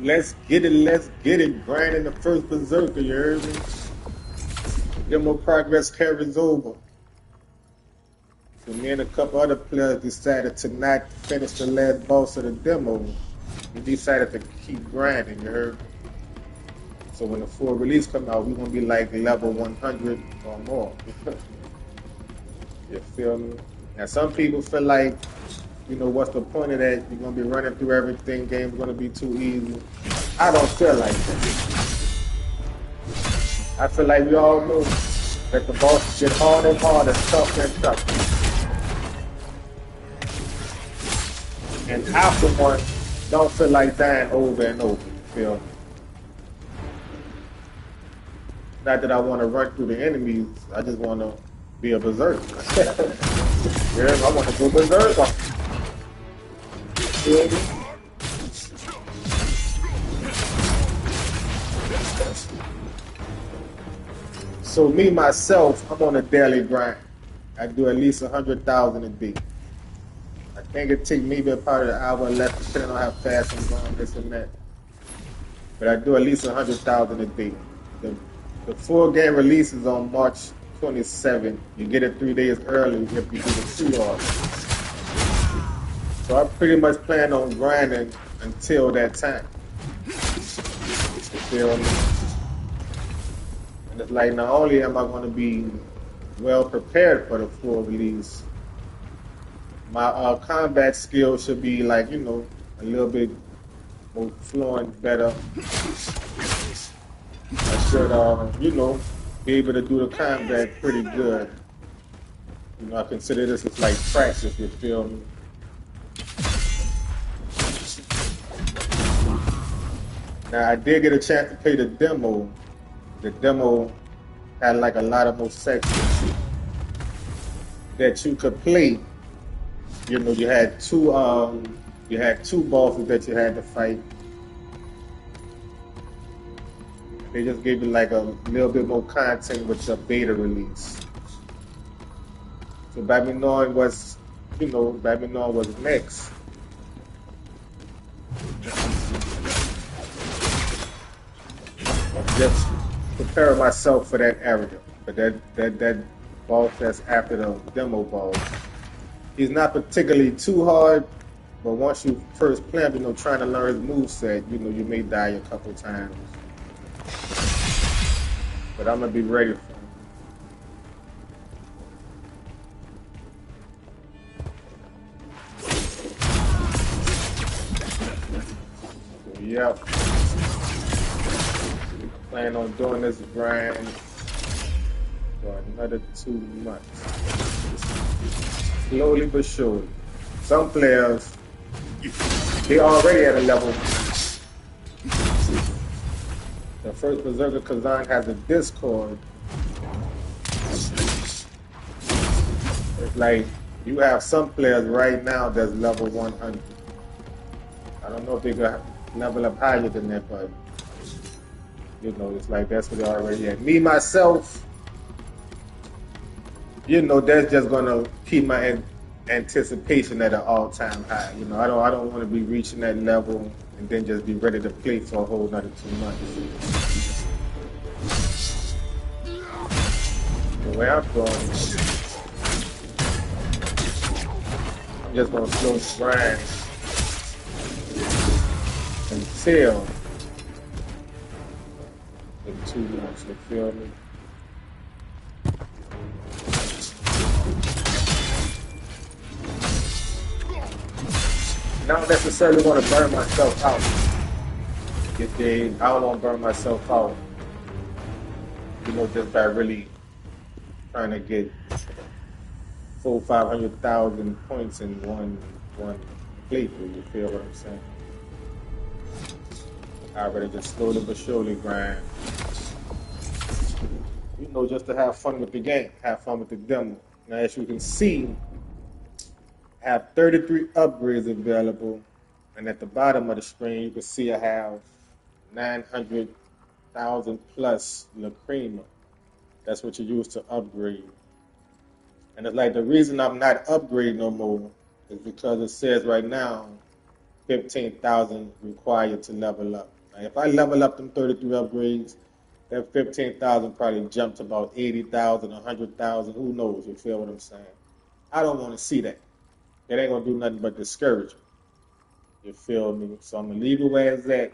let's get it. Grinding the first Berserker, you heard me? Demo progress carries over. So me and a couple other players decided to not finish the last boss of the demo. We decided to keep grinding, you heard? So when the full release come out, we're gonna be like level 100 or more. You feel me? Now some people feel like, you know, what's the point of that? You're gonna be running through everything, game's gonna be too easy. I don't feel like that. I feel like we all know that the boss get harder and harder, tougher and tougher. And I, for one, don't feel like dying over and over. You feel me? Not that I want to run through the enemies. I just want to be a berserker. Yeah, I want to go berserk. Feel me? So me myself, I'm on a daily grind. I do at least 100,000 a day. I think it take maybe about an hour less, depending on how fast I'm going, this and that. But I do at least 100,000 a day. The full game releases on March 27th. You get it 3 days early if you do the pre-order. So I pretty much plan on grinding until that time. You feel me? And it's like not only am I going to be well prepared for the full release, my combat skills should be like, you know, a little bit more fluent, better. I should, you know, be able to do the combat pretty good. You know, I consider this as like practice, you feel me? Now, I did get a chance to play the demo. The demo had like a lot of more sections that you could play. You know, you had two bosses that you had to fight. They just gave you like a little bit more content with the beta release. So by me knowing what's, you know, by me knowing what's next, I'm just preparing myself for that area. But that boss that's after the demo boss, he's not particularly too hard, but once you first play him, you know, trying to learn his moveset, you know, you may die a couple times. But I'm gonna be ready for him. So, yep. Plan on doing this grind for another 2 months. Slowly but surely. Some players, they already at a level. The First Berserker KHAZAN has a Discord. It's like you have some players right now that's level 100. I don't know if they got level up higher than that, but you know, it's like that's what they already at. Me myself, you know, that's just gonna keep my anticipation at an all-time high. You know, I don't want to be reaching that level and then just be ready to play for a whole another 2 months. The way I'm going, I'm just gonna slow grind until the 2 months. You feel me? I don't necessarily want to burn myself out. I don't want to burn myself out, you know, just by really trying to get 500,000 points in one playthrough. You feel what I'm saying? I rather just slowly but surely grind. You know, just to have fun with the game, have fun with the demo. Now, as you can see, I have 33 upgrades available, and at the bottom of the screen, you can see I have 900,000 plus lacrima. That's what you use to upgrade. And it's like the reason I'm not upgrading no more is because it says right now 15,000 required to level up. Now, if I level up them 33 upgrades, that 15,000 probably jumped to about 80,000, 100,000. Who knows? You feel what I'm saying? I don't want to see that. It ain't gonna do nothing but discourage me. You feel me? So I'm gonna leave it where it's at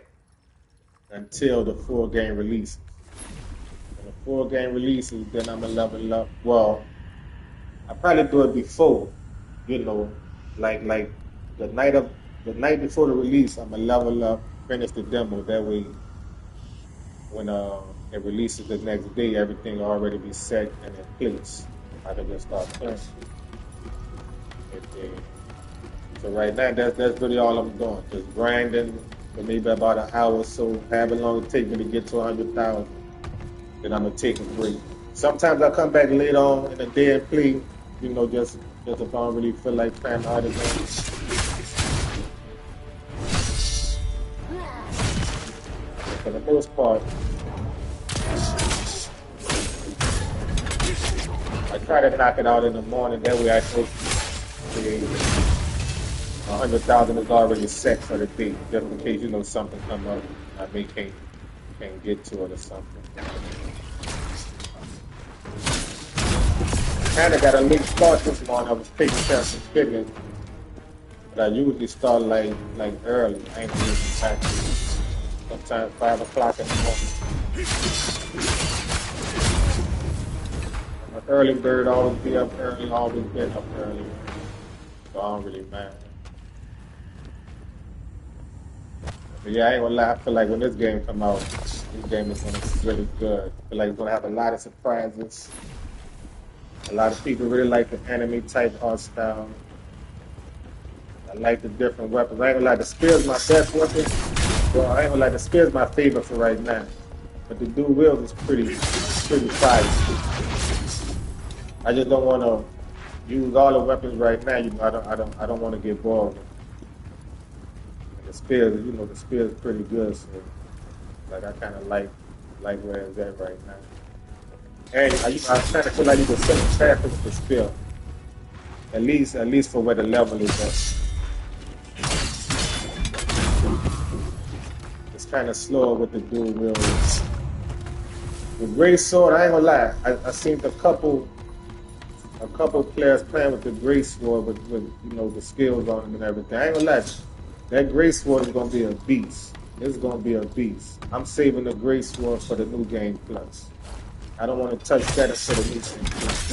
until the full game releases. When the full game releases, then I'm gonna level up. Well, I probably do it before, you know, like the night before the release. I'm gonna level up, finish the demo. That way, when it releases the next day, everything will already be set and in place. I can just start playing. So right now, that's really all I'm doing. Just grinding for maybe about an hour or so, however long it takes me to get to 100,000. Then I'm gonna take a break. Sometimes I come back later on in the day and play, you know, just if I don't really feel like playing the other games. For the most part, I try to knock it out in the morning. That way I know 100,000 is already set for the day, just in case, you know, something come up. I may can't get to it or something. Kind of got a late start this morning. I was taking care of some business, but I usually start like early. I ain't usually back. Sometimes 5 o'clock in the morning. I'm an early bird, always be up early, always been up early. So I don't really mind. But yeah, I ain't gonna lie, I feel like when this game come out, this game is gonna be really good. I feel like it's gonna have a lot of surprises. A lot of people really like the anime type art style. I like the different weapons. I ain't gonna lie, the spear's my best weapon. Well, I ain't gonna lie, the spear's my favorite for right now. But the dual wield is pretty fire. I just don't want to use all the weapons right now. You know, I don't want to get bored. And the spear, you know, the spear is pretty good. So, like, I kind of like where it's at right now. And I kind of feel like you can set it faster with the spear. At least for where the level is at. It's kind of slower with the dual wield. The gray sword, I ain't gonna lie. I seen a couple players playing with the gray sword with you know, the skills on it and everything. I ain't gonna lie. That gray sword is gonna be a beast. It's gonna be a beast. I'm saving the gray sword for the new game plus. I don't want to touch that until the new game plus.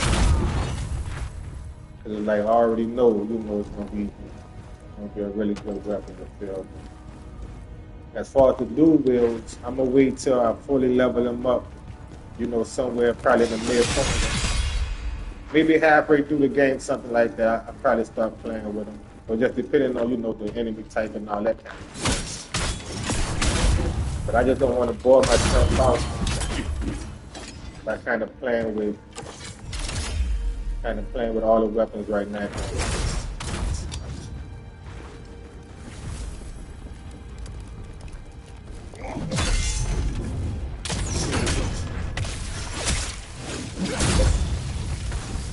Cause like I already know, you know, it's gonna be a really good weapon to build. As far as the dual wields, I'm gonna wait till I fully level them up. You know, somewhere probably in the mid-point. Maybe halfway through the game, something like that. I'll probably start playing with them. Or just depending on, you know, the enemy type and all that kind of stuff. But I just don't want to bore myself out by kind of playing with all the weapons right now.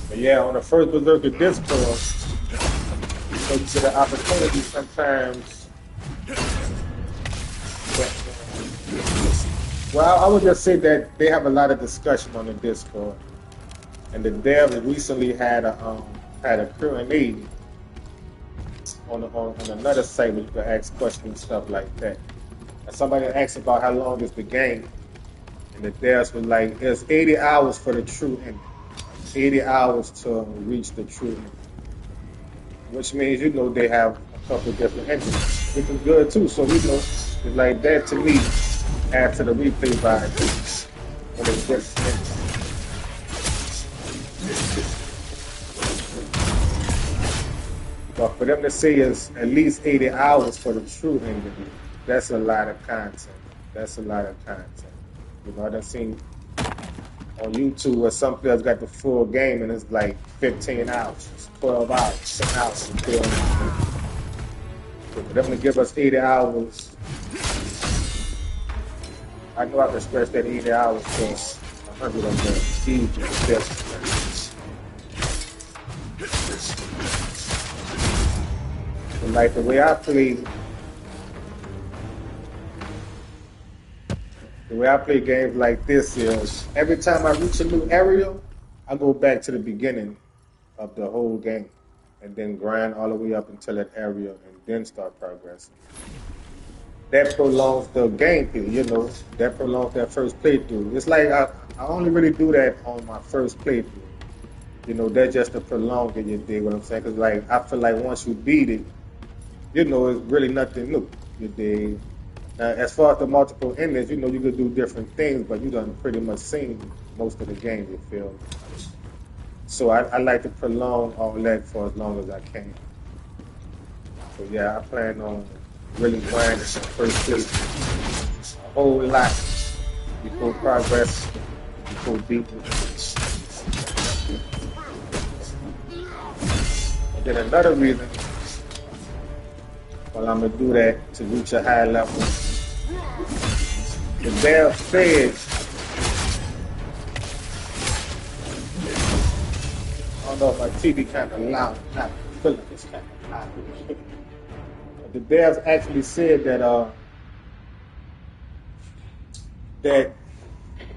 But yeah, on the First Berserker Discord, so you get an opportunity sometimes. Well, I would just say that they have a lot of discussion on the Discord, and the devs recently had a Q&A on another site where you could ask questions and stuff like that. And somebody asked about how long is the game, and the devs were like, "It's 80 hours for the true ending. 80 hours to reach the true ending," which means, you know, they have a couple different endings, which is good too. So, you know, it's like that to me adds to the replay vibe when it's just ending. But for them to say it's at least 80 hours for the true ending, that's a lot of content. That's a lot of content. You know, I done seen on YouTube where some players got the full game and it's like 15 hours, 12 hours, 10 hours. So for them to give us 80 hours, I know I can stretch that 80 hours to 100 of them. Easy. Like the way I play, The way I play games like this is every time I reach a new area, I go back to the beginning of the whole game and then grind all the way up until that area and then start progressing. That prolongs the gameplay, you know, that prolongs that first playthrough. It's like I only really do that on my first playthrough. You know, that's just to prolong it, you dig what I'm saying? Because, like, I feel like once you beat it, you know, it's really nothing new, you dig? Now, as far as the multiple endings, you know, you could do different things, but you done pretty much seen most of the game, you feel? So I like to prolong all that for as long as I can. So yeah, I plan on really grinding the first place a whole lot before progress, before beating. And then another reason, well, I'm gonna do that to reach a high level. The bear said, I don't know if my TV kind of loud, not feeling it's kind of loud. The devs actually said that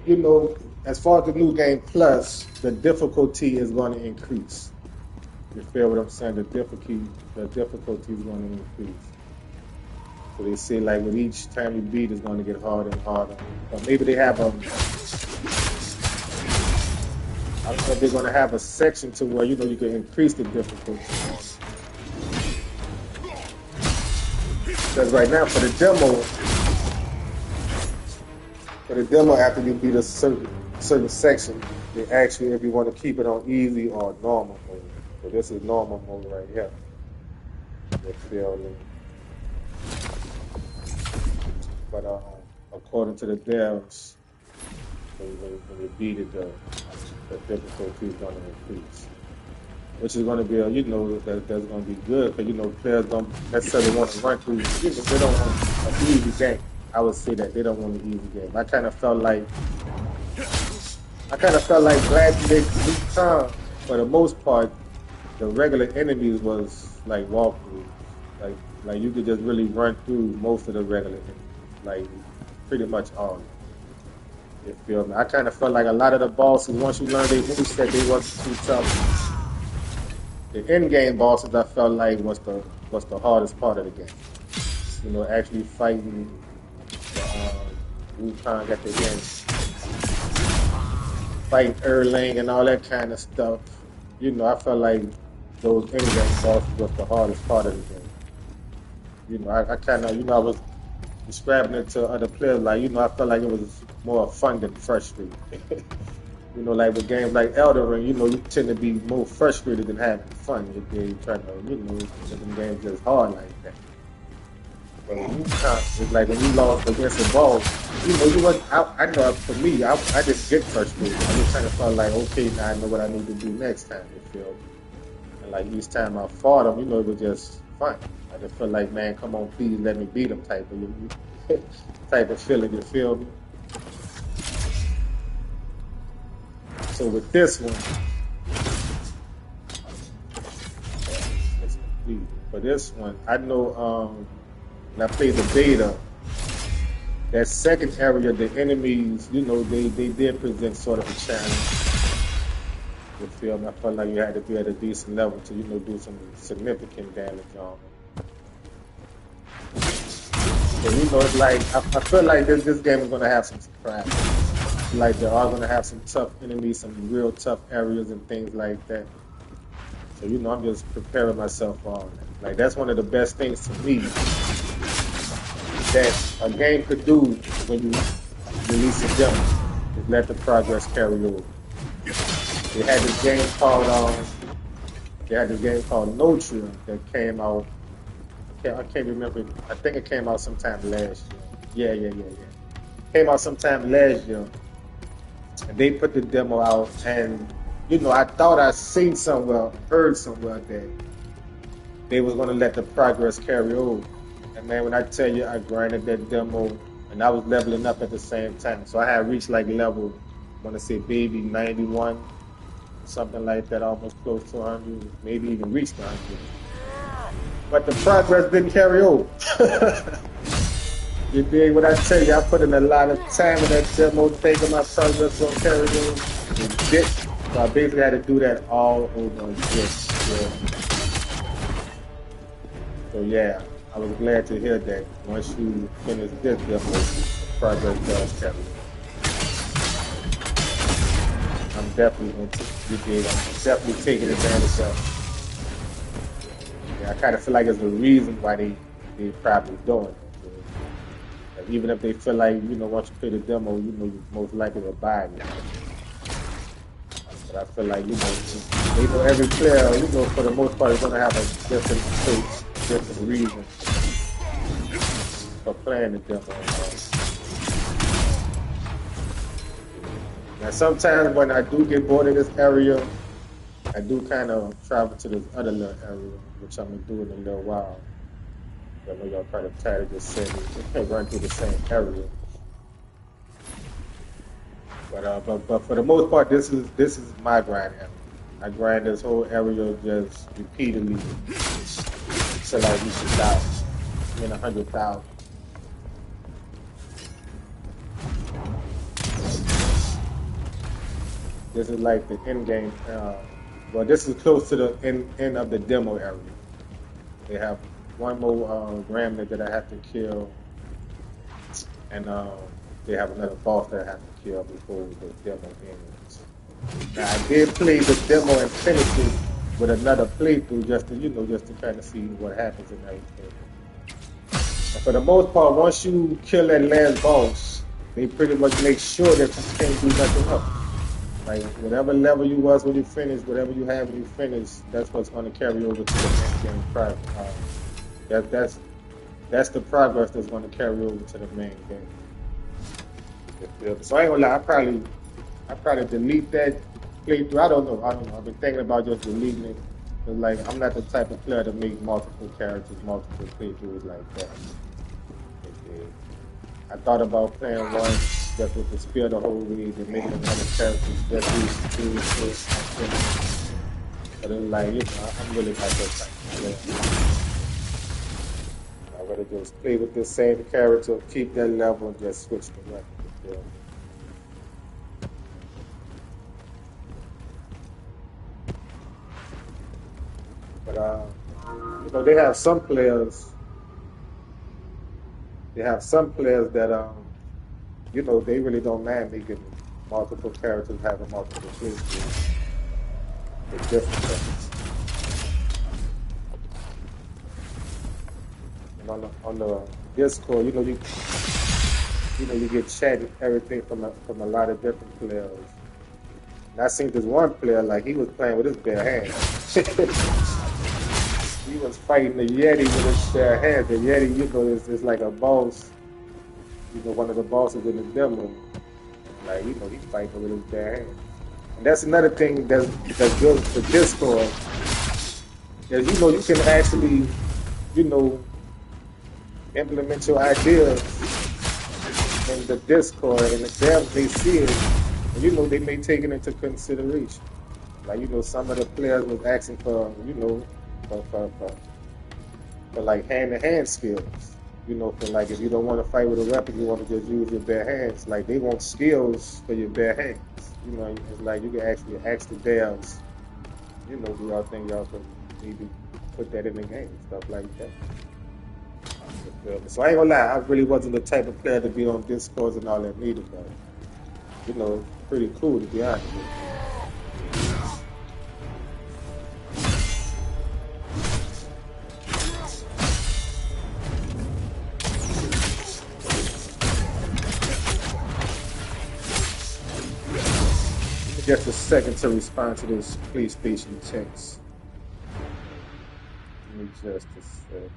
you know, as far as the new game plus, the difficulty is going to increase. You feel what I'm saying? The difficulty is going to increase. So they say like with each time you beat, it's going to get harder and harder. But maybe they have I don't know if they're going to have a section to where you know you can increase the difficulty. Because right now for the demo after you beat a certain section, they ask you if you want to keep it on easy or normal mode. So this is normal mode right here. You feel me? But according to the devs, when you beat it, the difficulty is going to increase. Which is going to be, you know, that's going to be good, because, you know, players don't necessarily want to run through, they don't want an easy game. I would say that they don't want an easy game. I kind of felt like Gladiator each time, for the most part, the regular enemies was like walkthroughs. Like you could just really run through most of the regular enemies, like pretty much all of them. You feel me? I kind of felt like a lot of the bosses, once you learn their moveset, they wasn't too tough. The end game bosses, I felt like was the hardest part of the game. You know, actually fighting Wukong at the end, fighting Erlang and all that kind of stuff. You know, I felt like those end game bosses was the hardest part of the game. You know, I kind of, you know, I was describing it to other players like, you know, I felt like it was more fun than frustrating. You know, like with games like Elden Ring, you know, you tend to be more frustrated than having fun. You're trying to, you know, the game's just hard like that. But it's like when you lost against a boss, you know, you was I know for me, I just get frustrated. I just kind of felt like, okay, now I know what I need to do next time. You feel me? And like each time I fought him, you know, it was just fun. I just felt like, man, come on, please let me beat him type of feeling. You feel me? So with this one, it's complete. For this one, I know when I played the beta, that second area, the enemies, you know, they did present sort of a challenge. You feel me? I felt like you had to be at a decent level to, you know, do some significant damage on them. So, you know, it's like, I feel like this game is going to have some surprises. Like there are going to have some tough enemies, some real tough areas and things like that. So, you know, I'm just preparing myself for all that. Like, that's one of the best things to me that a game could do when you release a demo, is let the progress carry over. They had this game called Notria that came out, I can't remember, I think it came out sometime last year. Yeah. Came out sometime last year. And they put the demo out, and you know, I thought I seen somewhere, heard somewhere that they was gonna let the progress carry over. And man, when I tell you, I grinded that demo, and I was leveling up at the same time. So I had reached like level, I want to say maybe 91, something like that, almost close to 100, maybe even reached 100. But the progress didn't carry over. You dig what I tell you? I put in a lot of time in that demo, thinking my progress on carrying and this. So I basically had to do that all over again. Yeah. So yeah, I was glad to hear that once you finish this demo, the progress does carry. I'm definitely going to, you dig? I'm definitely taking advantage of it. Yeah, I kind of feel like there's a reason why they probably doing it. Like, even if they feel like, once you play the demo, you're most likely to buy it. But I feel like, they know every player, for the most part, is going to have a different approach, different reason for playing the demo. Now, sometimes when I do get bored of this area, I do kind of travel to this other little area, which I'm going to do in a little while. I know y'all probably tired of just saying run through the same area. But for the most part, this is my grind area. I grind this whole area just repeatedly until I reach 1,000. I mean 100,000. This is like the end game. Well, this is close to the end of the demo area. They have one more gremlin that I have to kill, and they have another boss that I have to kill before the demo ends. Now, I did play the demo and finish it with another playthrough just to kind of see what happens and everything. And for the most part, once you kill that last boss, they pretty much make sure that you can't do nothing else. Like whatever level you was when you finished, whatever you have when you finish, that's what's going to carry over to the next game progress. That's the progress that's going to carry over to the main game. So I ain't gonna lie, I probably delete that playthrough. I don't know. I've been thinking about just deleting it. But like, I'm not the type of player to make multiple characters, multiple playthroughs like that. I thought about playing one just with the spear the whole way, then making another character just use this. But it's like, I'm really not that type of player. I'd rather just play with the same character, keep that level, and just switch the weapon. Yeah. But they have some players. They have some players that they really don't mind making multiple characters having multiple playthroughs. It's different things. And on the Discord, you get chatted everything from a lot of different players. And I seen this one player, like, he was playing with his bare hands. He was fighting the Yeti with his bare hands. The Yeti, is like a boss, one of the bosses in the demo. Like, he's fighting with his bare hands. And that's another thing that's good for Discord. Is, you can actually, implement your ideas in the Discord, and they see it, and they may take it into consideration. Like, some of the players was asking for, for like hand-to-hand skills. For like, if you don't want to fight with a weapon, you want to just use your bare hands. Like, they want skills for your bare hands. It's like you can actually ask the devs, do y'all think y'all could maybe put that in the game, stuff like that. So I ain't gonna lie, I really wasn't the type of player to be on Discord and all that neither, but pretty cool to be honest with you. Just a second to respond to this PlayStation text. Give me just a sec.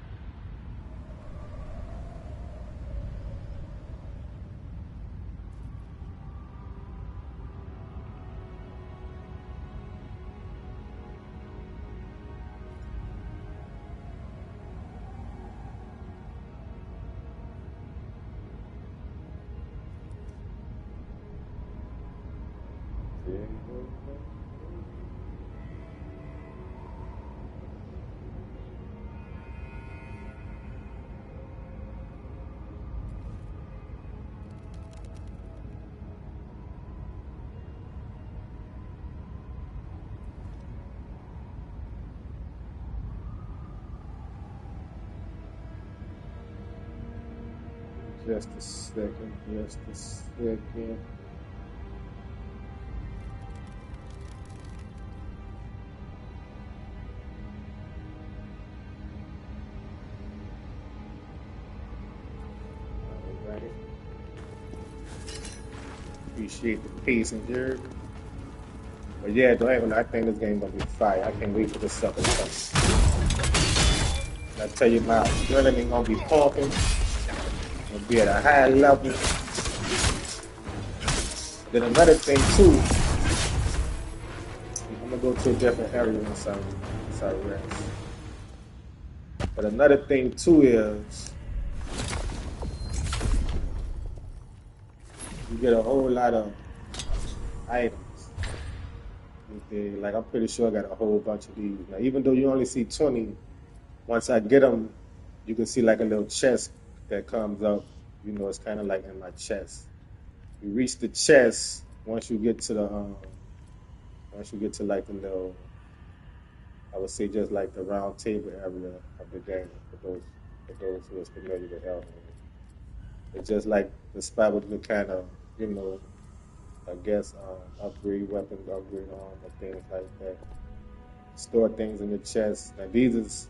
Just a second, just a second. Alrighty. Appreciate the patience here. But yeah, don't even, I think this game gonna be fire. I can't wait for this sucker to come. And I tell you, my adrenaline gonna be pumping. Gonna be at a high level. Then another thing too, I'm gonna go to a different area once I rest. But another thing too is you get a whole lot of items. Like I'm pretty sure I got a whole bunch of these. Now even though you only see 20, once I get them, you can see like a little chest that comes up. You know, it's kind of like in my chest. You reach the chest once you get to the like the little, I would say just like the round table area of the game for those who is familiar with Elden Ring. It's just like the spot where you kind of, you know, I guess upgrade weapons, upgrade armor, things like that. Store things in your chest. Now these is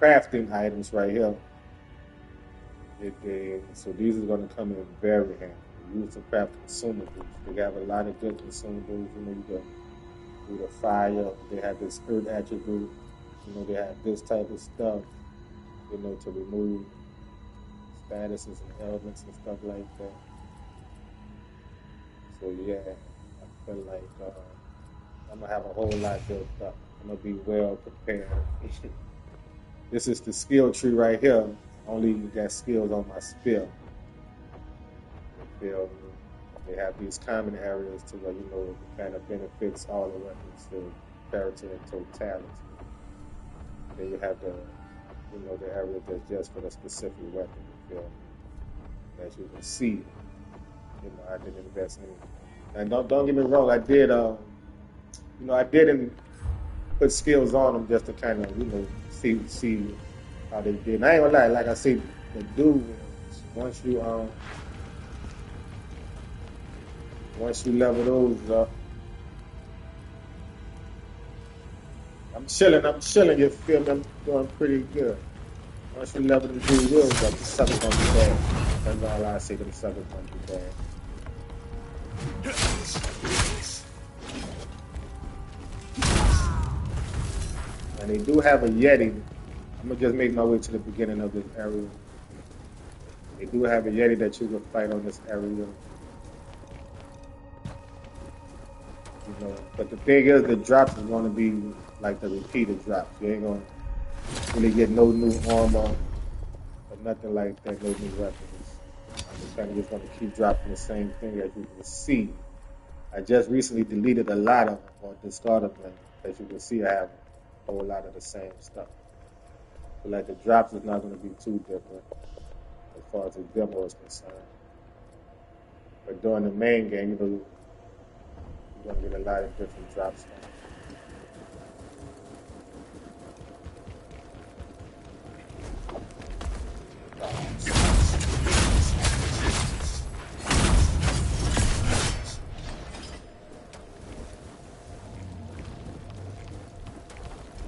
crafting items right here. So these are going to come in very handy. Use to craft consumables. They have a lot of good consumables. You know, you can do the fire. They have this earth attribute. You know, they have this type of stuff. You know, to remove statuses and elements and stuff like that. So yeah, I feel like I'm gonna have a whole lot built up. I'm gonna be well prepared. This is the skill tree right here. Only got skills on my spear. They have these common areas to where, you know, it kind of benefits all the weapons, the character in totality. Then you have the, you know, the area that's just for the specific weapon. As you can see, you know, I didn't invest in it. And don't get me wrong, I did, you know, I didn't put skills on them just to kind of, you know, see how they did. And I ain't gonna lie, like I said, the dude, once you level those up, I'm chilling, you feel me? I'm doing pretty good. Once you level them dudes up, the suckers gonna be bad. That's all I say, them suckers gonna be bad. And they do have a Yeti. I'm gonna just make my way to the beginning of this area. They do have a Yeti that you can fight on this area. You know, but the thing is, the drops is gonna be like the repeated drops. You ain't gonna really get no new armor or nothing like that, no new weapons. It's kind of just gonna keep dropping the same thing. As you can see, I just recently deleted a lot of them, or discarded them. As you can see, I have a whole lot of the same stuff. But like the drops is not going to be too different as far as the demo is concerned. But during the main game, you know, you're going to get a lot of different drops now.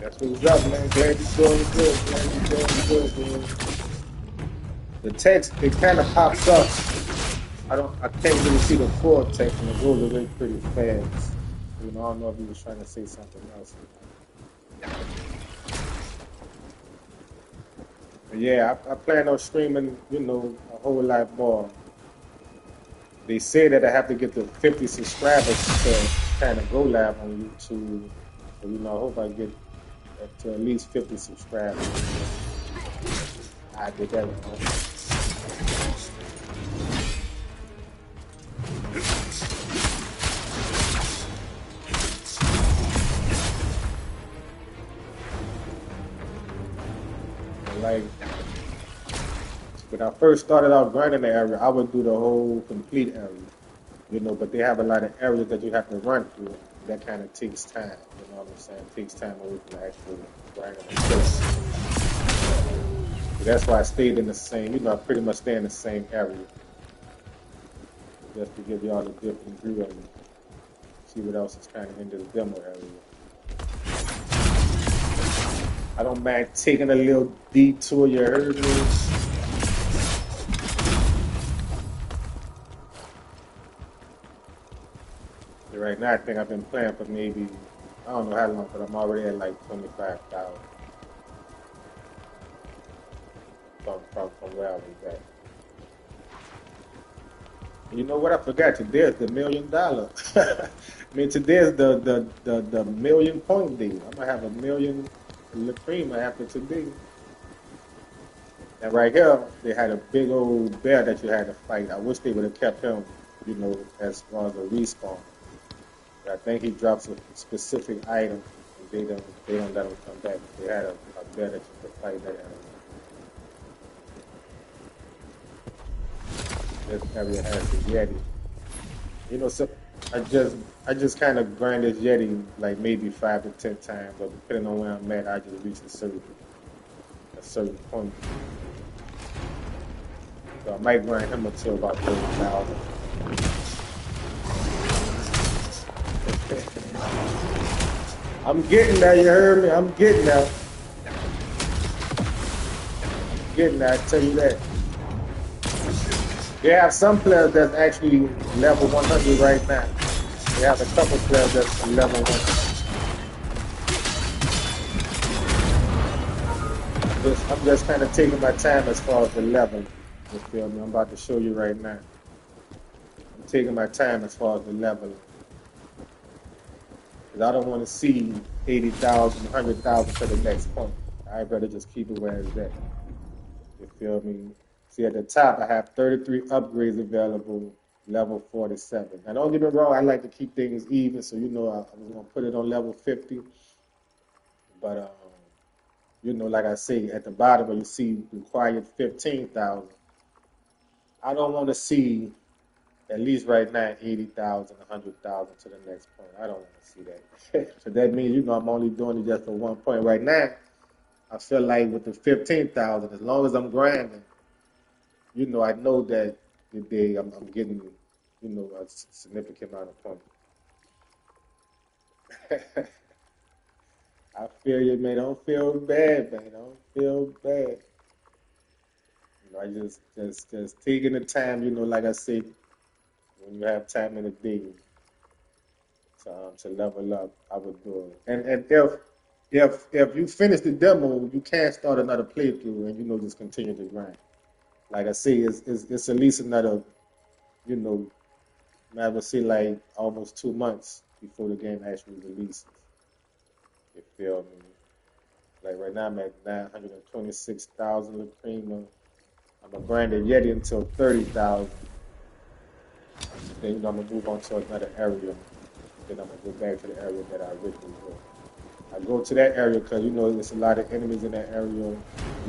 That's what's up, man. Glad you're doing good. Man. The text, it kind of pops up. I can't really see the full text, and it goes away pretty fast. You know, I don't know if he was trying to say something else. But yeah, I plan on streaming, you know, a whole lot more. They say that I have to get to 50 subscribers to kind of go live on YouTube. So, you know, I hope I get to at least 50 subscribers. I did that one. Like, when I first started out grinding the area, I would do the whole complete area, you know, but they have a lot of areas that you have to run through. That kind of takes time, you know what I'm saying? It takes time away from the actual grinding. That's why I stayed in the same, you know, I pretty much stay in the same area. Just to give y'all a different view and see what else is kind of in this demo area. I don't mind taking a little detour, you heard me? Right now, I think I've been playing for maybe, I don't know how long, but I'm already at like 25,000 from where I was at. And you know what? I forgot. Today is the $1 million. I mean, today is the million point day. I'm gonna have 1 million lacrima after today. And right here, they had a big old bear that you had to fight. I wish they would have kept him, you know, as far as a respawn. I think he drops a specific item, and they don't let him come back. They had a bear that you could fight that animal. This area has the Yeti. You know, so I just kind of grind this Yeti like maybe 5 to 10 times, but depending on where I'm at, I just reach a certain point. So I might grind him until about 30,000. I'm getting there, you heard me? I'm getting there. I tell you that. They have some players that's actually level 100 right now. They have a couple players that's level 100. I'm just kind of taking my time as far as the level. You feel me? I'm about to show you right now. I'm taking my time as far as the level. Because I don't want to see 80,000, 100,000 to the next point. I'd rather just keep it where it's at. You feel me? See, at the top, I have 33 upgrades available, level 47. Now, don't get me wrong, I like to keep things even, so you know I was going to put it on level 50. But, you know, like I say, at the bottom where you see required 15,000, I don't want to see, at least right now, 80,000, 100,000 to the next point. I don't want to see that. So that means, you know, I'm only doing it just for one point. Right now, I feel like with the 15,000, as long as I'm grinding, you know, I know that today I'm getting, you know, a significant amount of points. I feel you, man. Don't feel bad, man. Don't feel bad. You know, I just taking the time, you know, like I said, when you have time in the day to level up, I would do it. And if you finish the demo, you can't start another playthrough and, you know, just continue to grind. Like I say, it's at least another, you know, I would say like almost 2 months before the game actually releases. You feel me? Like right now I'm at 926,000 lacrima. I'm gonna grind the Yeti until 30,000. Then, you know, I'm gonna move on to another area. Then I'm gonna go back to the area that I originally go. I go to that area because, you know, there's a lot of enemies in that area. You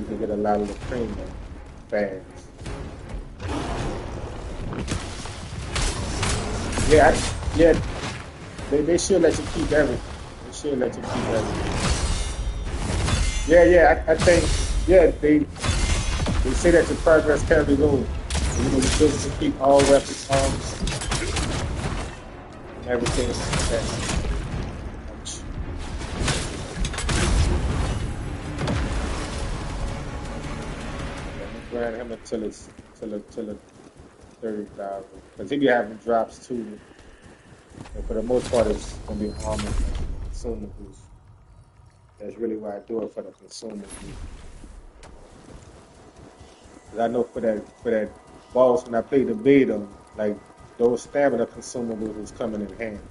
can get a lot of lacrima fast. Yeah, they should let you keep everything. They should let you keep everything. Yeah, I think, yeah, they say that your progress carries over. You know, you're supposed to keep all weapons, arms, and everything like that. I'm gonna grind him until it's 30,000. Because he be having drops too. And for the most part, it's gonna be armor and consumables. That's really why I do it, for the consumables. Because I know for that boss, when I played the beta, like those stamina consumables was coming in handy.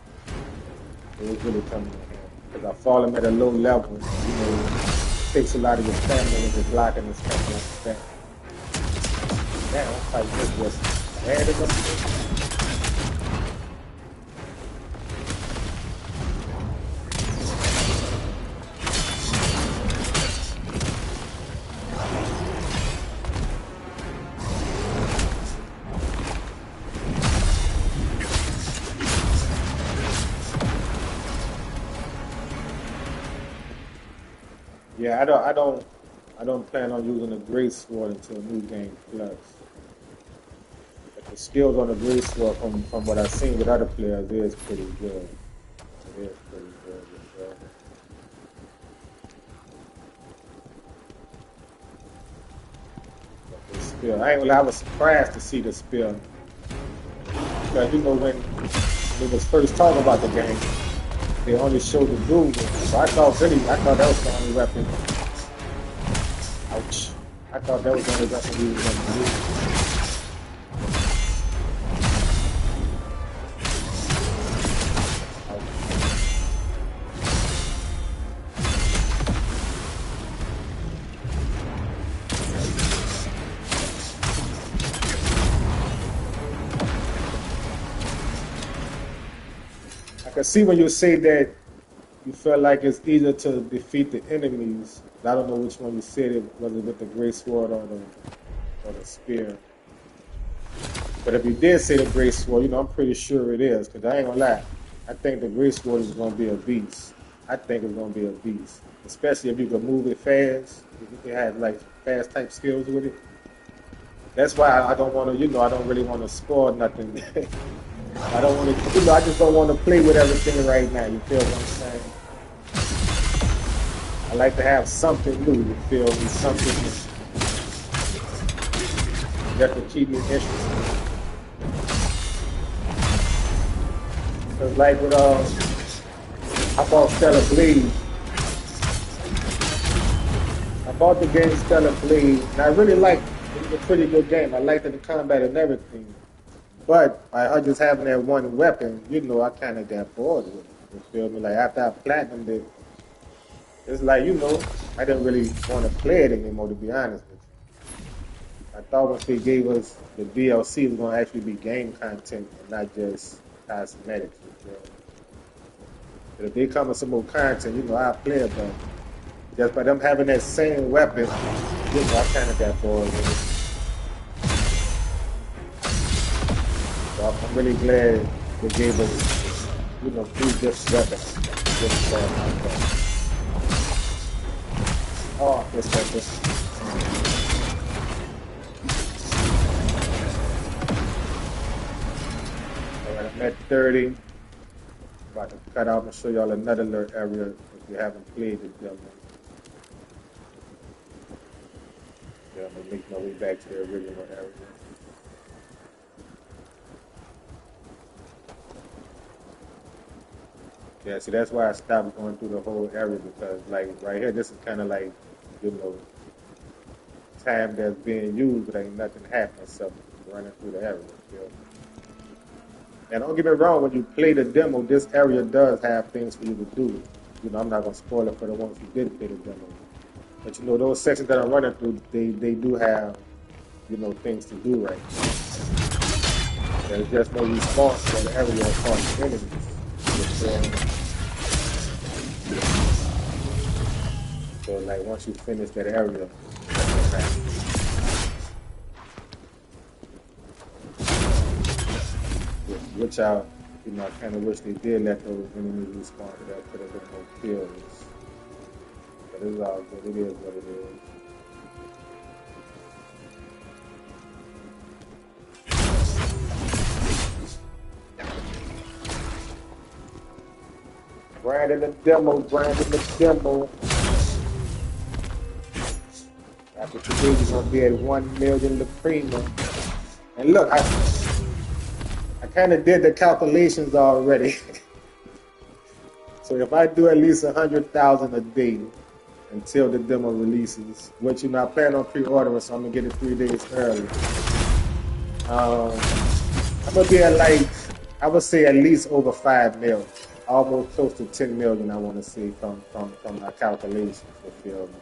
It was really coming in handy. Because I fall him at a low level, you know, it takes a lot of your stamina when you're blocking and stuff like that. Now, I'm like, this just added up. Yeah, I don't I don't plan on using the Great Sword until New Game Plus. But the skills on the Great Sword, from what I've seen with other players, is pretty good. It is pretty good. But the spill, I ain't gonna lie, I was surprised to see the spill. Because you know when it was first talking about the game, they only showed the dual weapon. So I thought that was the only weapon. Ouch. I thought that was the only weapon we were going to use. I can see when you say that you feel like it's easier to defeat the enemies. I don't know which one you said it, whether with the Great Sword or the spear. But if you did say the Great Sword, you know, I'm pretty sure it is, because I ain't gonna lie. I think the Great Sword is gonna be a beast. I think it's gonna be a beast. Especially if you can move it fast, if you can have like fast type skills with it. That's why I don't wanna, you know, I don't really wanna spoil nothing. I don't want to, you know, I just don't want to play with everything right now. You feel what I'm saying? I like to have something new. You feel me? Something that will keep me interested. Cause like with I bought Stellar Blade. I bought the game Stellar Blade, and I really liked it. It was a pretty good game. I liked the combat and everything. But by her just having that one weapon, you know, I kind of got bored with it. You feel me? Like after I platinumed it, it's like, you know, I didn't really want to play it anymore, to be honest with you. I thought once they gave us the DLC, it was going to actually be game content and not just cosmetics. You feel me? But if they come with some more content, you know, I'll play it. But just by them having that same weapon, you know, I kind of got bored with it. I'm really glad they gave us, you know, 3 different weapons. Oh, this. Alright, I'm at 30. About to cut out and show y'all another alert area if you haven't played the demo. Yeah, I'm gonna make my way back to the original area. Yeah, see, that's why I stopped going through the whole area, because, like, right here, this is kind of like, you know, time that's being used, but ain't nothing happening, so running through the area. You know? And don't get me wrong, when you play the demo, this area does have things for you to do. You know, I'm not going to spoil it for the ones who did play the demo. But, you know, those sections that I'm running through, they do have, you know, things to do right now. There's just no response for the area across the enemies. So, like, once you finish that area, which I, you know, I kind of wish they did let those enemies respond to that. Could have been more kills. But it's all good. It is what it is. Grinding the demo. After today, we're going to be at 1 million lacrima. And look, I kind of did the calculations already. So if I do at least 100,000 a day until the demo releases, which, you know, I plan on pre-ordering, so I'm going to get it 3 days early. I'm going to be at, like, I would say at least over 5 mil. Almost close to 10 million, I want to say, from my calculations, you feel me?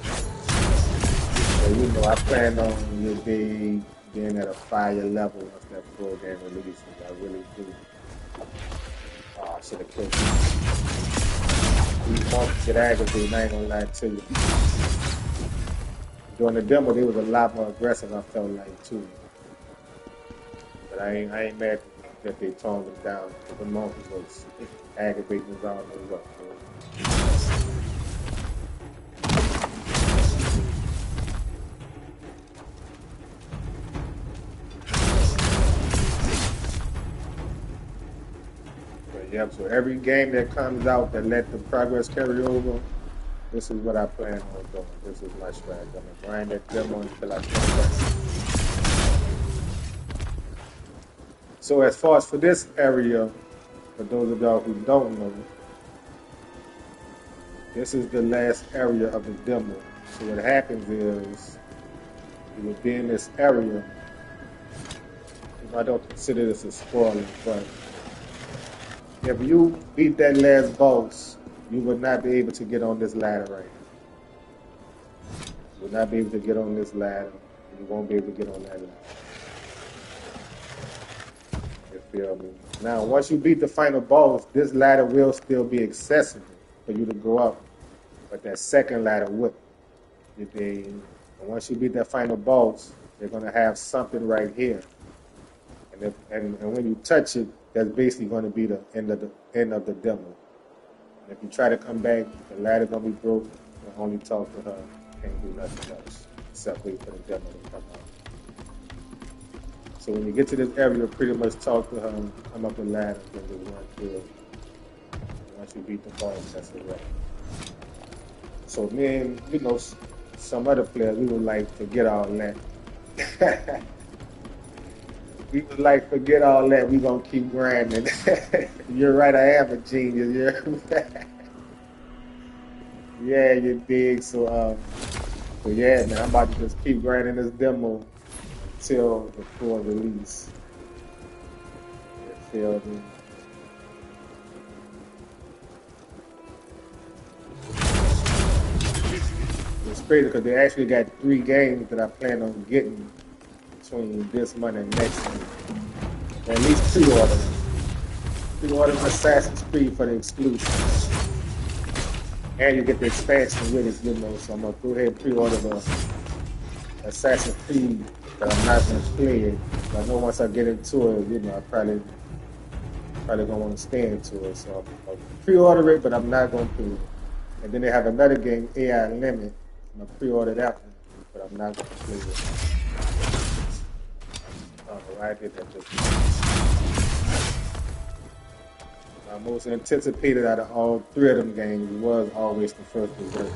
So, you know, I plan on your day being at a fire level once that full game releases. I really do. Oh, I should have killed you. These monsters get aggravated, I ain't gonna lie to you. During the demo, they was a lot more aggressive, I felt like, too. But I ain't mad that they toned them down. The monsters was aggravating as all know what. Yep, so every game that comes out that let the progress carry over, this is what I plan on doing. This is my strategy. I'm gonna grind that demo until I progress. So as far as for this area, for those of y'all who don't know, this is the last area of the demo. So what happens is, you will be in this area. I don't consider this a spoiler, but if you beat that last boss, you will not be able to get on this ladder right now. You will not be able to get on this ladder. You won't be able to get on that ladder. You feel me? Now, once you beat the final boss, this ladder will still be accessible for you to go up, but that second ladder wouldn't. You dig? And once you beat that final boss, they're gonna have something right here. And when you touch it, that's basically going to be the end of the demo. And if you try to come back, the ladder's going to be broke. You can only talk to her. Can't do nothing else except wait for the demo to come out. So when you get to this area, pretty much talk to her, come up the ladder, then just run through it. And once you beat the boss, that's the way. So me and, some other players, we would like to get all that. We would like forget all that. We gonna keep grinding. You're right. I am a genius. Yeah, you dig. So yeah, man. I'm about to just keep grinding this demo until the full release. You feel me? It's crazy because they actually got 3 games that I plan on getting between this month and next month. Or at least pre-order. Pre-order Assassin's Creed for the exclusives. And you get the expansion with it, so I'm going to go ahead and pre-order the Assassin's Creed, but I'm not going to play it. But I know once I get into it, I probably going to want to stay into it. So I'm going to pre-order it, but I'm not going to play it. And then they have another game, AI Limit. I'm going to pre-order that one, but I'm not going to play it. I did that just my most anticipated out of all 3 of them games was always the First Berserker.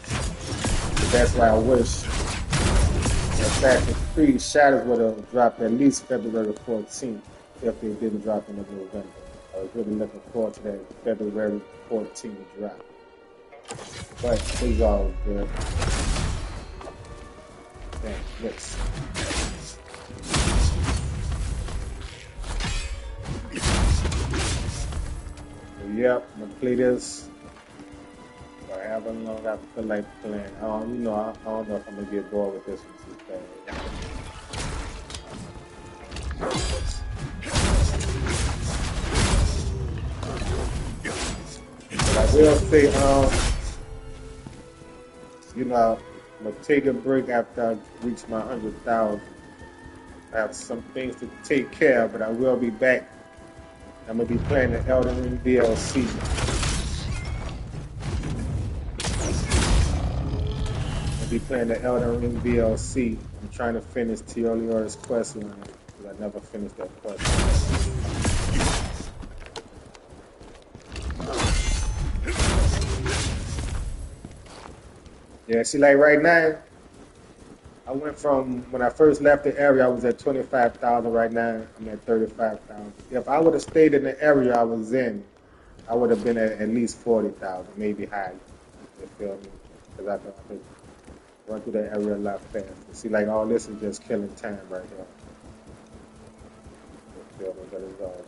So that's why I wish Assassin's Creed Shadows would have dropped at least February 14th if they didn't drop in November. I was really looking forward to that February 14th drop. But it's all good. Damn, next. Yep, I'm gonna play this for however long I feel like playing. I don't know if I'm gonna get bored with this one too fast. But I will say, I'm gonna take a break after I reach my 100,000. I have some things to take care of, but I will be back. I'm going to be playing the Elden Ring DLC. I'll be playing the Elden Ring DLC. I'm trying to finish Teolior's quest line because I never finished that quest. Yeah, see, like right now, I went from, when I first left the area, I was at 25,000. Right now, I'm at 35,000. If I would have stayed in the area I was in, I would have been at least 40,000, maybe higher. You feel me? Because I could run through that area a lot faster. See, like all this is just killing time right here. You feel me? But it's all good.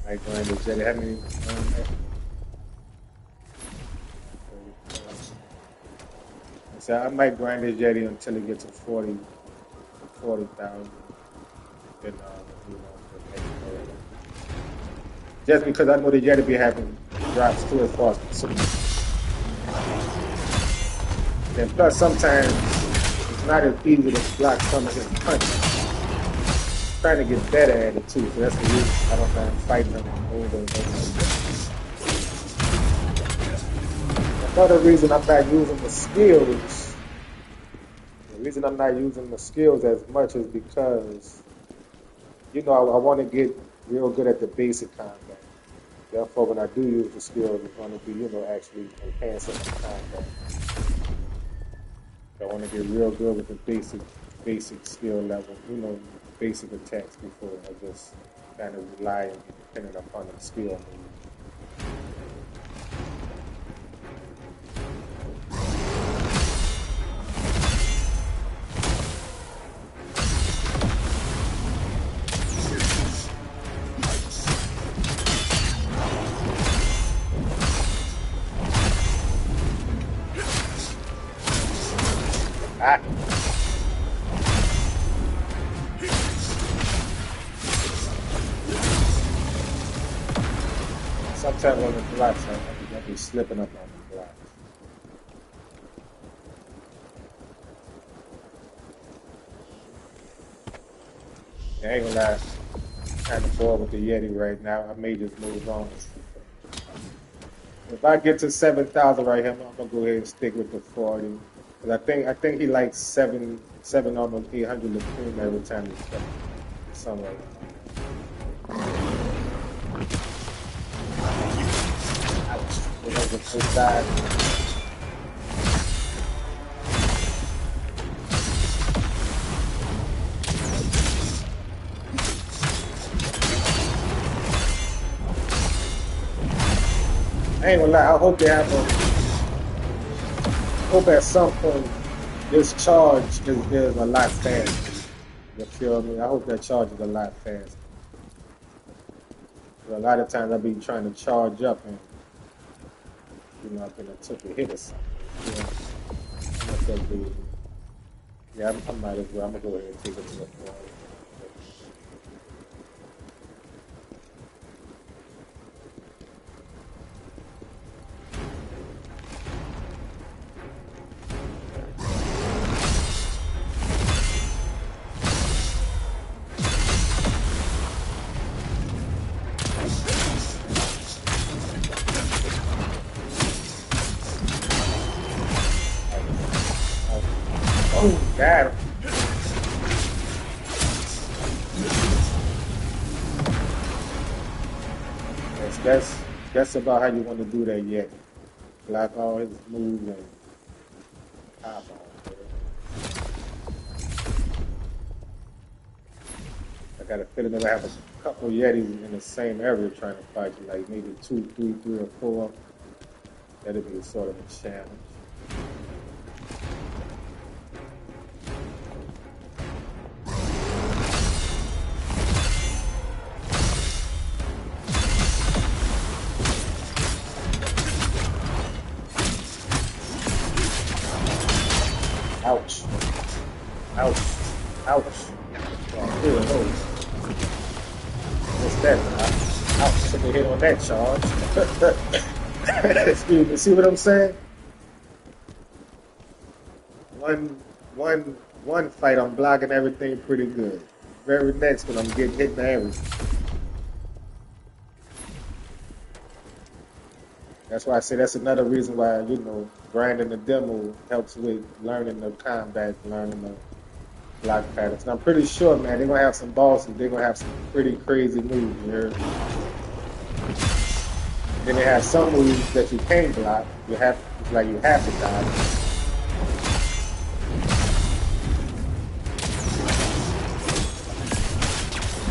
I grind the jetty. How many? So I might grind this jetty until it gets to 40,000. Then, just because I know the jetty be having drops too as far as consuming. And plus, sometimes it's not as easy to block some of his punches. Trying to get better at it too, so that's the reason I don't mind fighting them over and over. Another reason I'm not using the skills, the reason I'm not using the skills as much is because, I want to get real good at the basic combat. Therefore, when I do use the skills, it's going to be, actually enhancing my combat. I want to get real good with the basic skill level, basic attacks before I just kind of rely and be dependent upon the skill move. Ah. Sometimes on the blocks, I be slipping up on the blocks. I ain't gonna lie, kind of bored with the Yeti right now. I may just move on. If I get to 7,000 right here, I'm gonna go ahead and stick with the 40. Cause I think he likes seven almost 800 lacrima every time he plays. Somewhere. Ouch. It was a full side. I ain't gonna lie, I hope they have hope at some point this charge is a lot faster. You feel me? I hope that charge is a lot faster. A lot of times I be trying to charge up and I think I took a hit or something. I might as well. I'm gonna go ahead and take it to the floor. Oh, got him. That's about how you want to do that yet. Block all his moves and pop on. I got a feeling that I have a couple Yetis in the same area trying to fight you, like maybe 2, 3, 3 or 4. That'd be sort of a challenge. Ouch. Ouch. Ouch. Oh, good Lord. What's that? Ouch. Took a hit on that charge. Excuse me. See what I'm saying? One fight, I'm blocking everything pretty good. Very next one, I'm getting hit by everything. That's why I say that's another reason why, grinding the demo helps with learning the combat, learning the block patterns. And I'm pretty sure, man, they're going to have some bosses. They're going to have some pretty crazy moves here. Then they have some moves that you can't block. You have to dodge.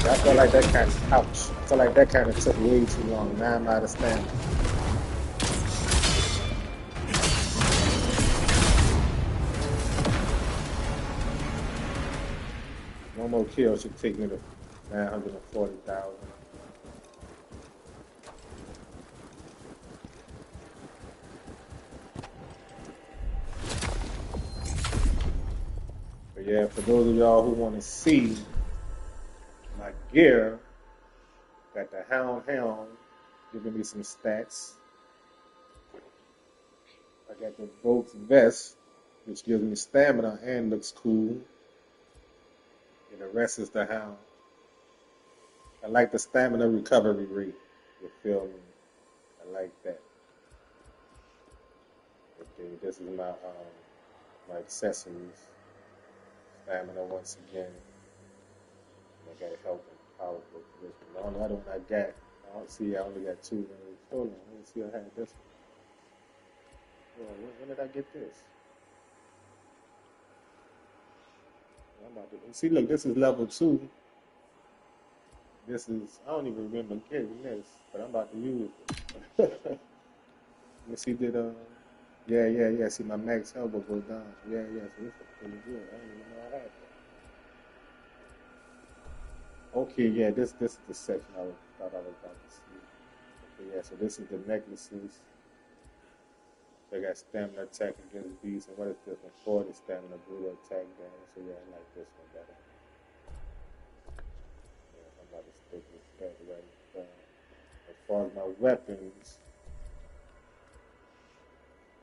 I felt like that kind of, ouch. I felt like that kind of took way too long. Now I'm out of stamina. One more kill should take me to 940,000. But yeah, for those of y'all who want to see my gear, got the Hound giving me some stats. I got the Bolt's vest, which gives me stamina and looks cool. And the rest is the Hound. I like the stamina recovery rate. You feel me? I like that. Okay, this is my accessories. Stamina once again. I got health and power for this one. The only other one I got, I don't see. I only got two. Hold on, let me see. I had this one. Well, when did I get this? I'm about to see. Look, this is level 2. This is. I don't even remember getting this, but I'm about to use it. Let me see. Yeah. See, my max health will go down. Yeah. So this is pretty good. I didn't even know I had that. Okay, yeah, this is the section thought I was about to see. Okay, yeah, so this is the necklaces. They got stamina attack against beasts, and what is this one? 40 stamina, brutal attack damage. So yeah, I like this one better. Yeah, I'm about to stick with that right. As far as my weapons,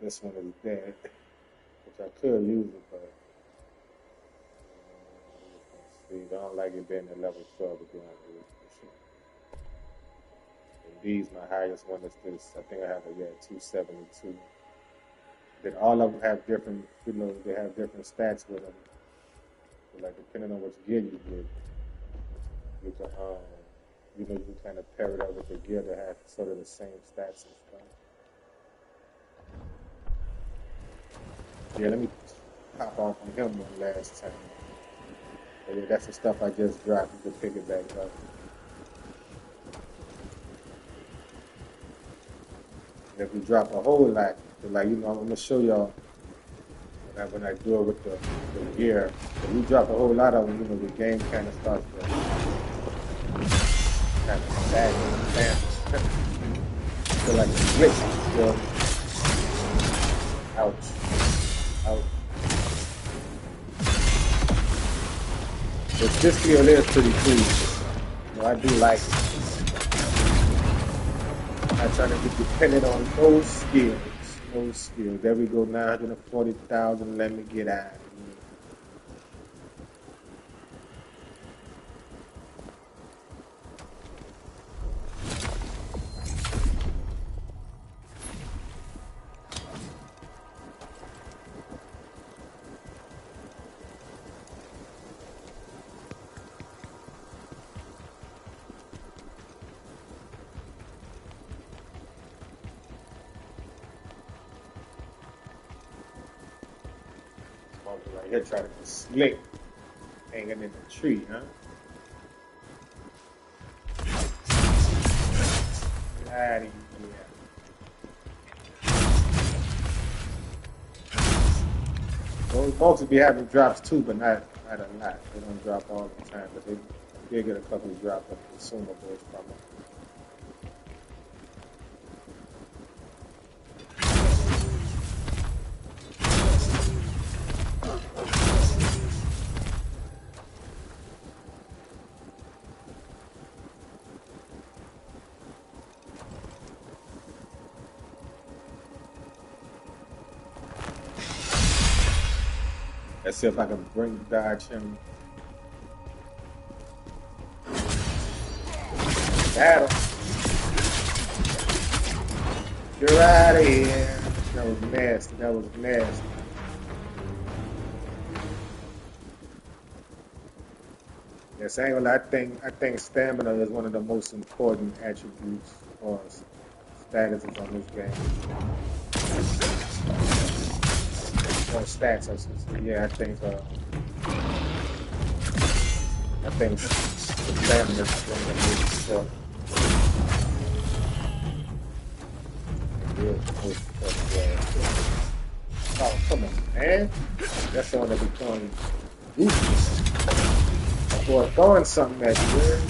this one is dead, which I could use it, but let's see. I don't like it being at level 12 to be honest with you. And these, my highest one is this. I think I have a 272. Then all of them have different, they have different stats with them. So like depending on which gear you get, you can, you can kind of pair it up with the gear that has sort of the same stats and stuff. Yeah, let me pop off on him one last time. But yeah, that's the stuff I just dropped. You can pick it back up. And if we drop a whole lot, like, I'm going to show y'all when I do it with the gear. If we drop a whole lot of them, the game kind of starts to kind of stag and damage. So like a glitch. So, ouch. But this skill is pretty cool. I do like it. I'm trying to be dependent on those skills. There we go, 940,000. Let me get out of here. Right here, trying to be slick, hanging in the tree, huh? Get out of here. Those folks be having drops too, but not a lot. They don't drop all the time, but they did get a couple of drops of consumables from them. Let's see if I can dodge him. Got him. You're out of here. That was nasty. Yes, I ain't gonna lie, I think stamina is one of the most important attributes or statuses on this game. Or stats, I should say. Yeah, I think the stamina is one of the most important. Oh, come on, man. That's the one that becomes ruthless. Boy, throwing something at you, man.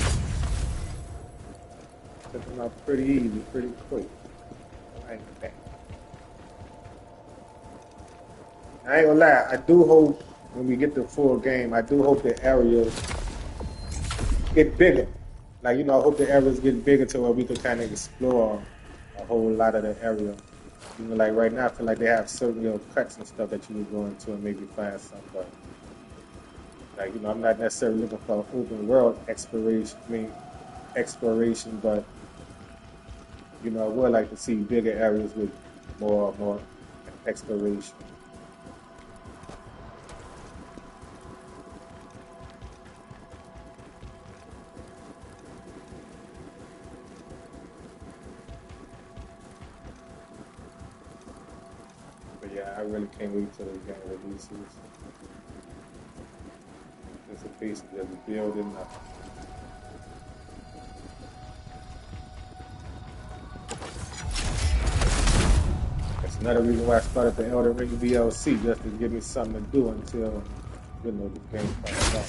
Took them out pretty easy, pretty quick. I ain't that. I ain't gonna lie, I do hope when we get the full game, I do hope the areas get bigger. Like, I hope the areas get bigger to where we can kind of explore a whole lot of the area. Like right now, I feel like they have certain cuts and stuff that you would go into and maybe find something. But like, I'm not necessarily looking for open world exploration, but I would like to see bigger areas with more exploration. But yeah, I really can't wait till the game releases. It's a piece of just building up. That's another reason why I started the Elden Ring DLC, just to give me something to do until, you know, the game comes out.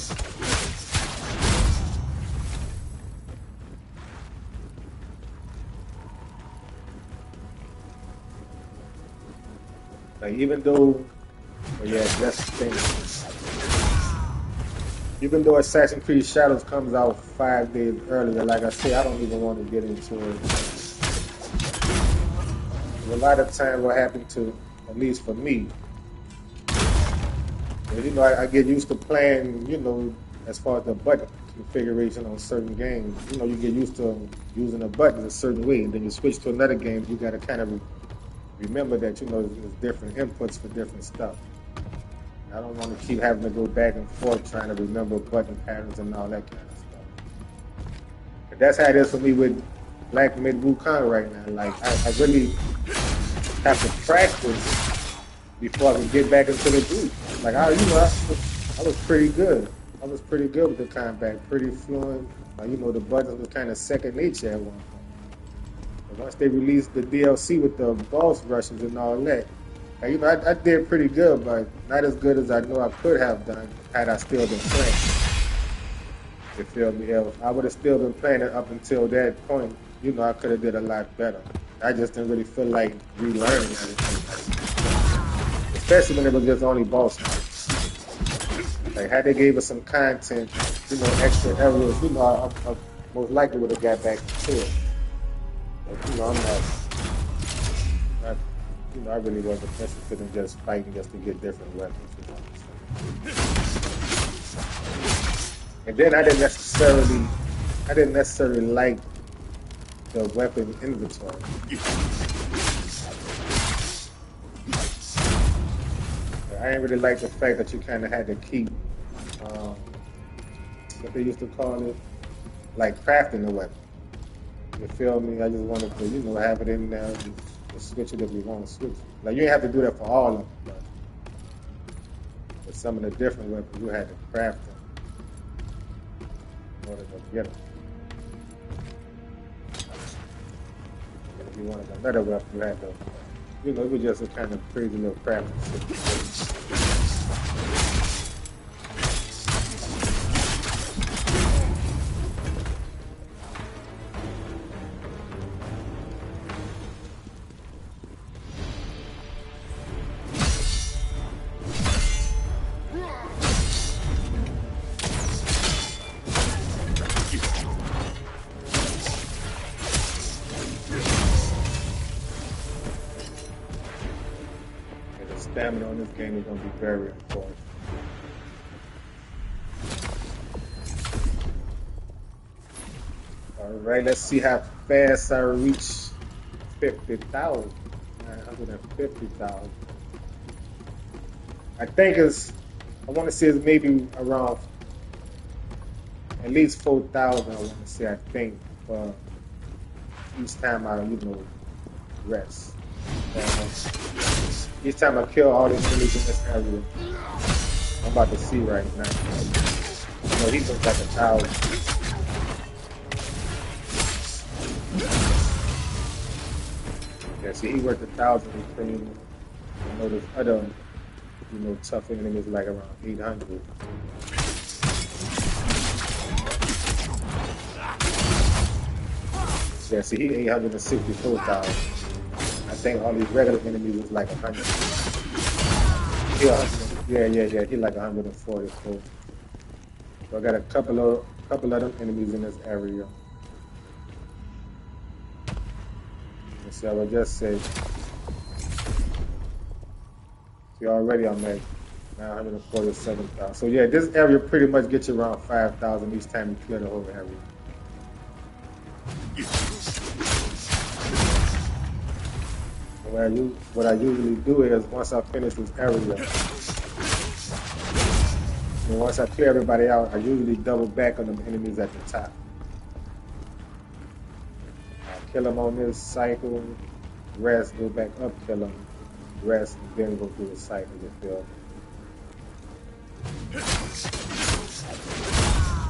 Like, even though, well, yeah, that's the thing. Even though Assassin's Creed Shadows comes out 5 days earlier, like I say, I don't even want to get into it. A lot of times what happened to, at least for me, you know, I get used to playing, you know, as far as the button configuration on certain games. You know, you get used to using the buttons a certain way, and then you switch to another game, you got to kind of remember that, you know, there's different inputs for different stuff. I don't want to keep having to go back and forth trying to remember button patterns and all that kind of stuff. But that's how it is for me with Black Myth Wukong right now. Like, I really have to practice before I can get back into the groove. Like, I was pretty good. I was pretty good with the combat, pretty fluent. You know, the buttons was kind of second nature at one point. But once they released the DLC with the boss rushes and all that, you know, I did pretty good, but not as good as I know I could have done had I still been playing. You feel me? If I would have still been playing it up until that point, you know, I could have did a lot better. I just didn't really feel like relearning everything, especially when it was just only boss fights. Like, had they gave us some content, you know, extra areas, you know, I most likely would have got back to it. But, you know, I'm not, you know, I really wasn't interested in just fighting just to get different weapons. You know. And then I didn't necessarily like the weapon inventory. I didn't really like the fact that you kind of had to keep, what they used to call it, like crafting the weapon. You feel me? I just wanted to, you know, have it in there. Switch it if you want to switch it. Like, you didn't have to do that for all of them, but for some of the different weapons, you had to craft them in order to get them. And if you wanted another weapon, you had to, you know, it was just a kind of crazy little crafting situation. Stamina on this game is going to be very important. Alright, let's see how fast I reach 50,000. 950,000. I think I want to say it's maybe around at least 4,000, I want to say, I think, for each time I, you know, rest. Each time I kill all these enemies in this area, I'm about to see right now. You know, he looks like 1,000. Yeah, see, he worked 1,000 with cream. I know there's other, you know, tough enemies like around 800. Yeah, see, he 864,000. I think all these regular enemies is like 100. Yeah, he like 144. So I got a couple of them enemies in this area. Let's see, I would just say. See, already I'm at 947,000. So yeah, this area pretty much gets you around 5,000 each time you clear the whole area. What I usually do is once I finish this area, and once I clear everybody out, I usually double back on the enemies at the top. I kill them on this cycle, rest, go back up, kill them, rest, and then go through the cycle, you feel me?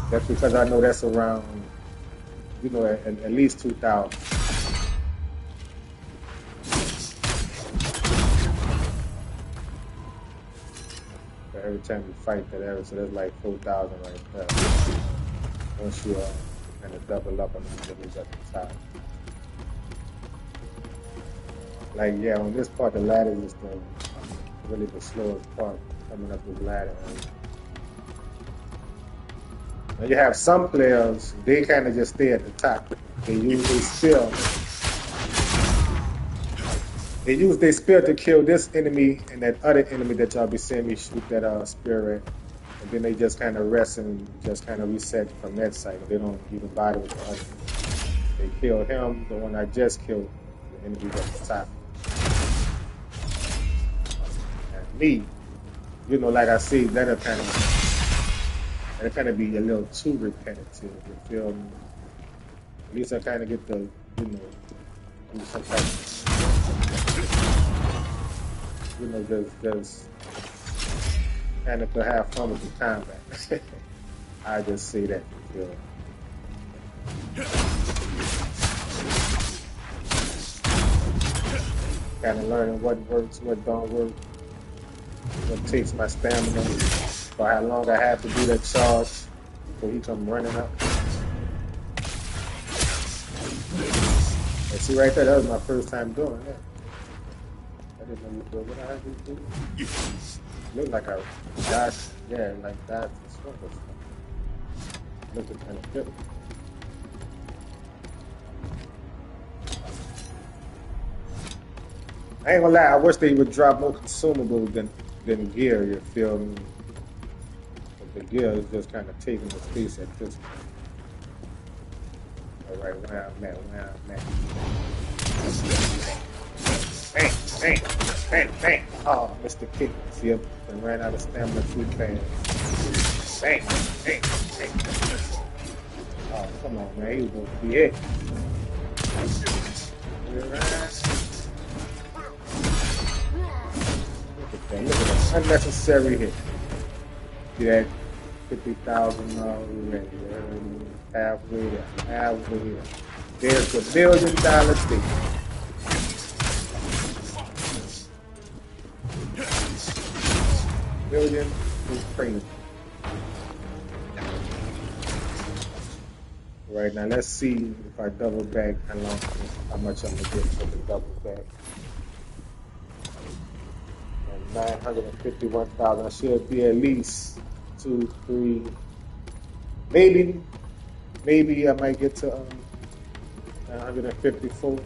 That's because I know that's around, you know, at least 2,000. Every time you fight that area, so that's like 4,000 right there. Once you kind of double up on the enemies at the top. Like, yeah, on this part, the ladder is really the slowest part, coming up this ladder. Now you have some players, they kind of just stay at the top. They use their spear. They use their spear to kill this enemy and that other enemy that y'all be seeing me shoot that spear at. And then they just kind of rest and just kind of reset from that cycle. They don't even bother with the other. They kill him, the one I just killed, the enemy at the top. And me, you know, like I see, that'll kind of be a little too repetitive. You feel me? At least I kind of get the, you know, do some type of, you know, just kind of to have fun with the combat. I just say that, you feel me? Kind of learning what works, what don't work, what takes my stamina, for how long I have to do that charge before he come running up. And see right there, that was my first time doing that. I didn't know you did what I had to do. Looked like I dodged, yeah, like dodged the sword or something. Looked kind of good. I ain't gonna lie, I wish they would drop more consumables than gear, you feel me? But the gear is just kind of taking the space at this point. Alright, where I'm at. Bang. Oh, Mr. Kick. See, I ran out of stamina too fast. Bang. Oh, come on, man. He was going to be hit. Look at that unnecessary hit. See that? 50,000 already. Halfway there. There's the $1 million thing. Million is crazy. Right now, let's see if I double back how much I'm gonna get for the double back. And 951,000. I should be at least 2, 3, maybe I might get to 954.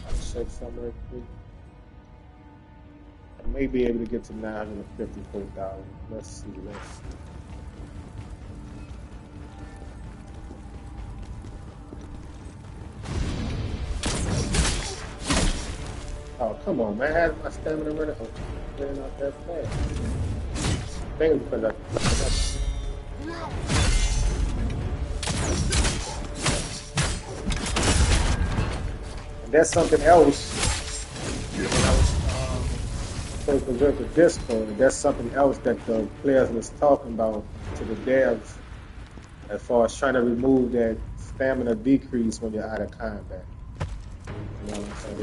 I'll check something real quick. I may be able to get to 954,000. Let's see. Oh, come on, man. How's my stamina running out that fast? I think it's because and that's something else. First Berserker Discord, that's something else that the players was talking about to the devs as far as trying to remove that stamina decrease when you're out of combat. You know what I'm saying?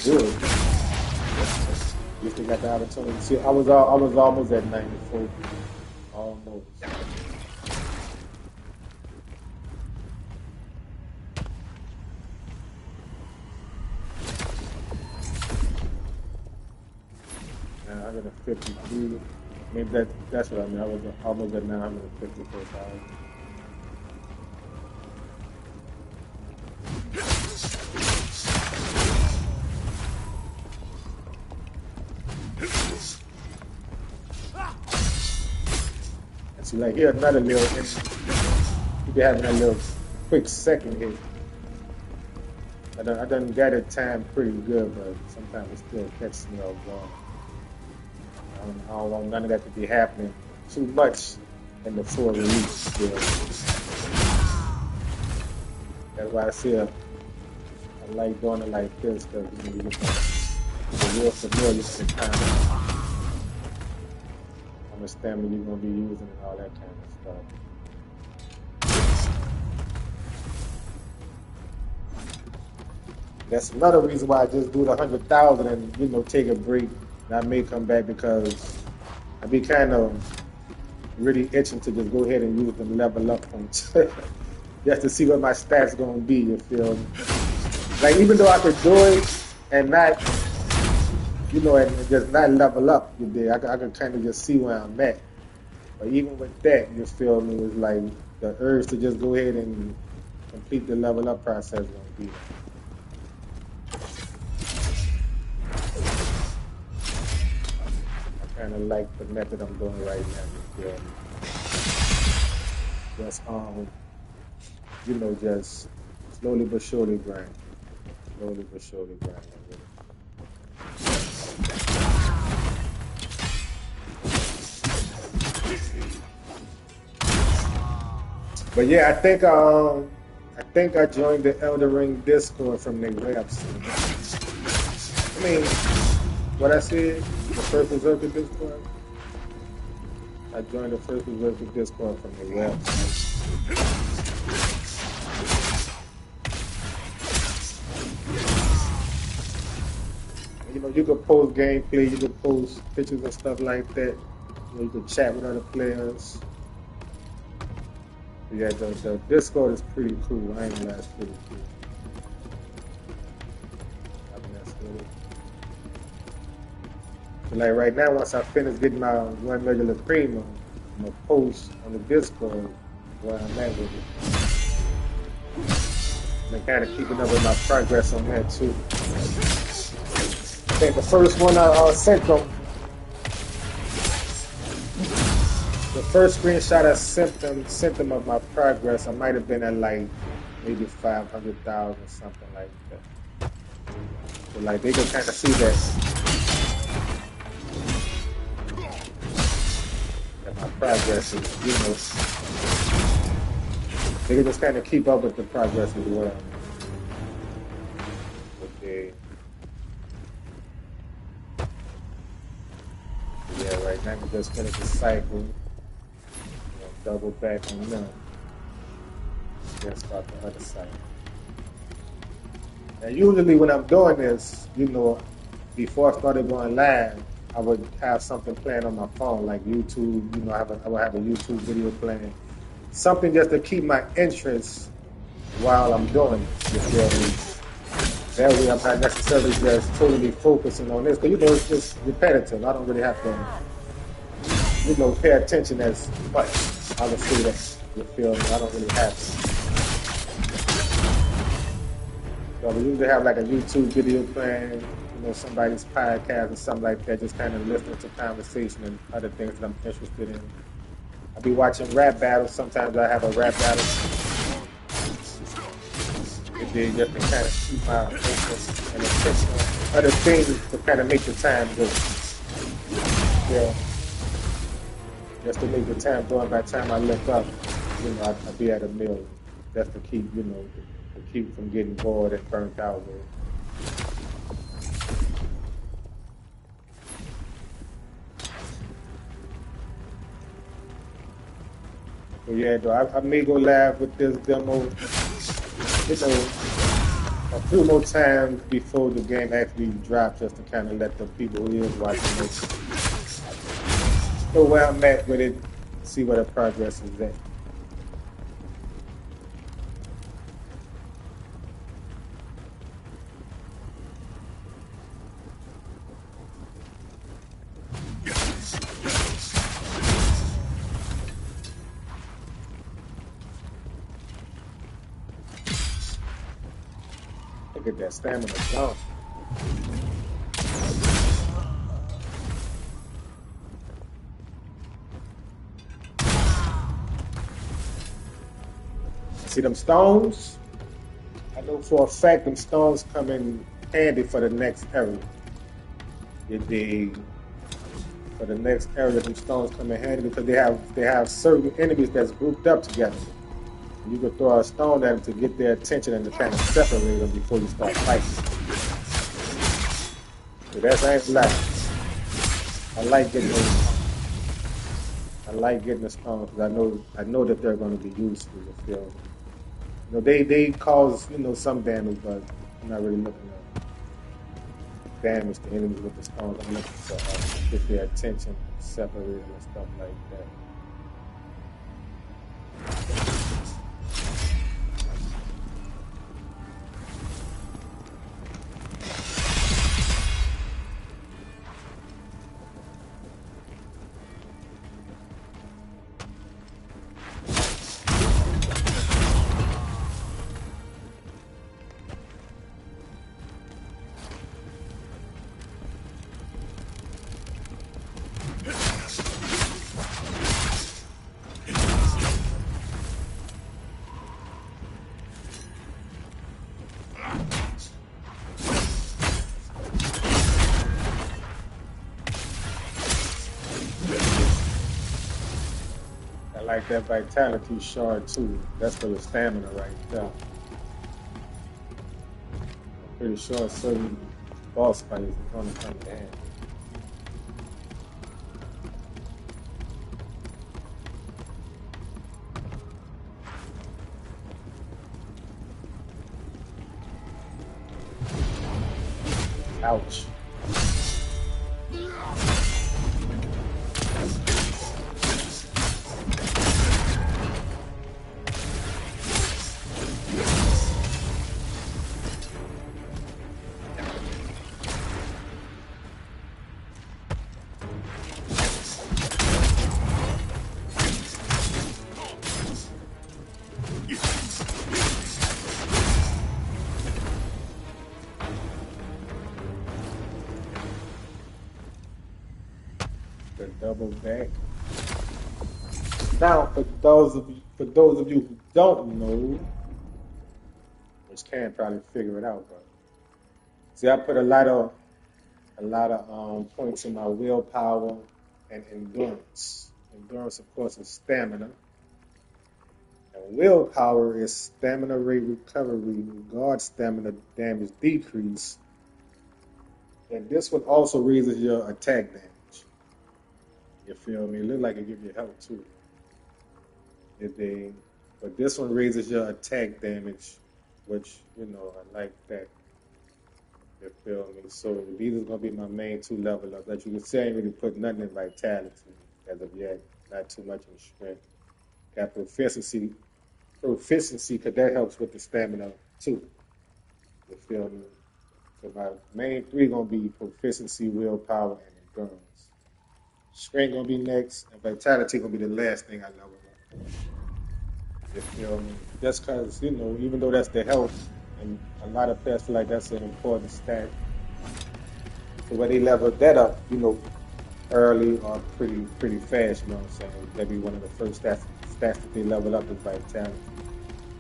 Do it. You still got the opportunity. See, I was almost at 94. Almost. Now 153. Maybe that's what I mean. I was almost at 954,000. See, like here, another little, you be having a little quick second hit. I done got it timed pretty good, but sometimes it still catches me off guard. I don't want none of that to be happening too much in the full release still. That's why I say I like doing it like this, because you look at the real familiar with the kind of understand what you're going to be using and all that kind of stuff. That's another reason why I just do the 100,000 and take a break. And I may come back because I be kind of really itching to just go ahead and use them level up points just to see what my stats gonna be. You feel me? Like even though I could do it and not, and just not level up, I could kind of just see where I'm at. But even with that, you feel me? It's like the urge to just go ahead and complete the level up process gonna be. Kind of like the method I'm doing right now. Just just slowly but surely grind. Slowly but surely grind. But yeah, I think I joined the Elder Ring Discord from their website. I mean, what I said. The First Berserker Discord. I joined the First Berserker Discord from the website. You could post gameplay, you could post pictures and stuff like that. You could chat with other players. But yeah, the Discord is pretty cool. I ain't gonna lie, it's pretty cool. Like right now, once I finish getting my 1 million lacrima, I'm gonna post on the Discord where I'm at with it. And kind of keeping up with my progress on that too. I think the first one I sent them, the first screenshot I sent them of my progress, I might have been at like maybe 500,000, something like that. So like they can kind of see that. My progress is, they can just kind of keep up with the progress as well. Okay. Yeah, right now we just finish the cycle. Double back on them. Then start the other side. And usually when I'm doing this, before I started going live, I would have something playing on my phone, like YouTube. I would have a YouTube video playing, something just to keep my interest while I'm doing it. You feel me? That way, I'm not necessarily just totally focusing on this, because it's just repetitive. I don't really have to, pay attention as much. I would say that. You feel me? I don't really have to. So we usually have like a YouTube video playing. Somebody's podcast or something like that, just kind of listening to conversation and other things that I'm interested in. I'll be watching rap battles. Sometimes I have a rap battle. Just to kind of keep my interest and attention on other things to kind of make the time go. Yeah. Just to make the time go, and by the time I look up, I'll be at a million. Just to keep, to keep from getting bored and burnt out with it. But yeah, though, I may go live with this demo, a few more times before the game actually drops, just to kind of let the people who is watching this know where I'm at with it, see where the progress is at. Get that stamina gone. See them stones? I know for a fact them stones come in handy for the next area. For the next area, them stones come in handy because they have certain enemies that's grouped up together. You can throw a stone at them to get their attention and to kind of separate them before you start fighting. So that's I ain't like. I like getting the stones because I know that they're going to be useful. You feel me? You know, they cause some damage, but I'm not really looking at damage to enemies with the stones. I'm looking to get their attention, separate them and stuff like that. I like that vitality shard too. That's for the stamina right there. I'm pretty sure certain boss fights is going to come in handy. Ouch. Double back. Now, for those of you who don't know, which can probably figure it out, but see, I put a lot of points in my willpower and endurance. Endurance, of course, is stamina, and willpower is stamina rate recovery, guard stamina damage decrease, and this one also raises your attack damage. You feel me? It look like it gives you health too. But this one raises your attack damage, which I like that. You feel me? So these are gonna be my main two level ups. That you can see, I ain't really put nothing in vitality as of yet. Not too much in strength. Got proficiency, because that helps with the stamina too. You feel me? So my main three gonna be proficiency, willpower, and endurance. Strength gonna be next, and vitality gonna be the last thing I level up. You feel me? Just cause, even though that's the health, and a lot of players feel like that's an important stat. So when they level that up, early or pretty fast, you know what I'm saying? That'd be one of the first stats that they level up is vitality.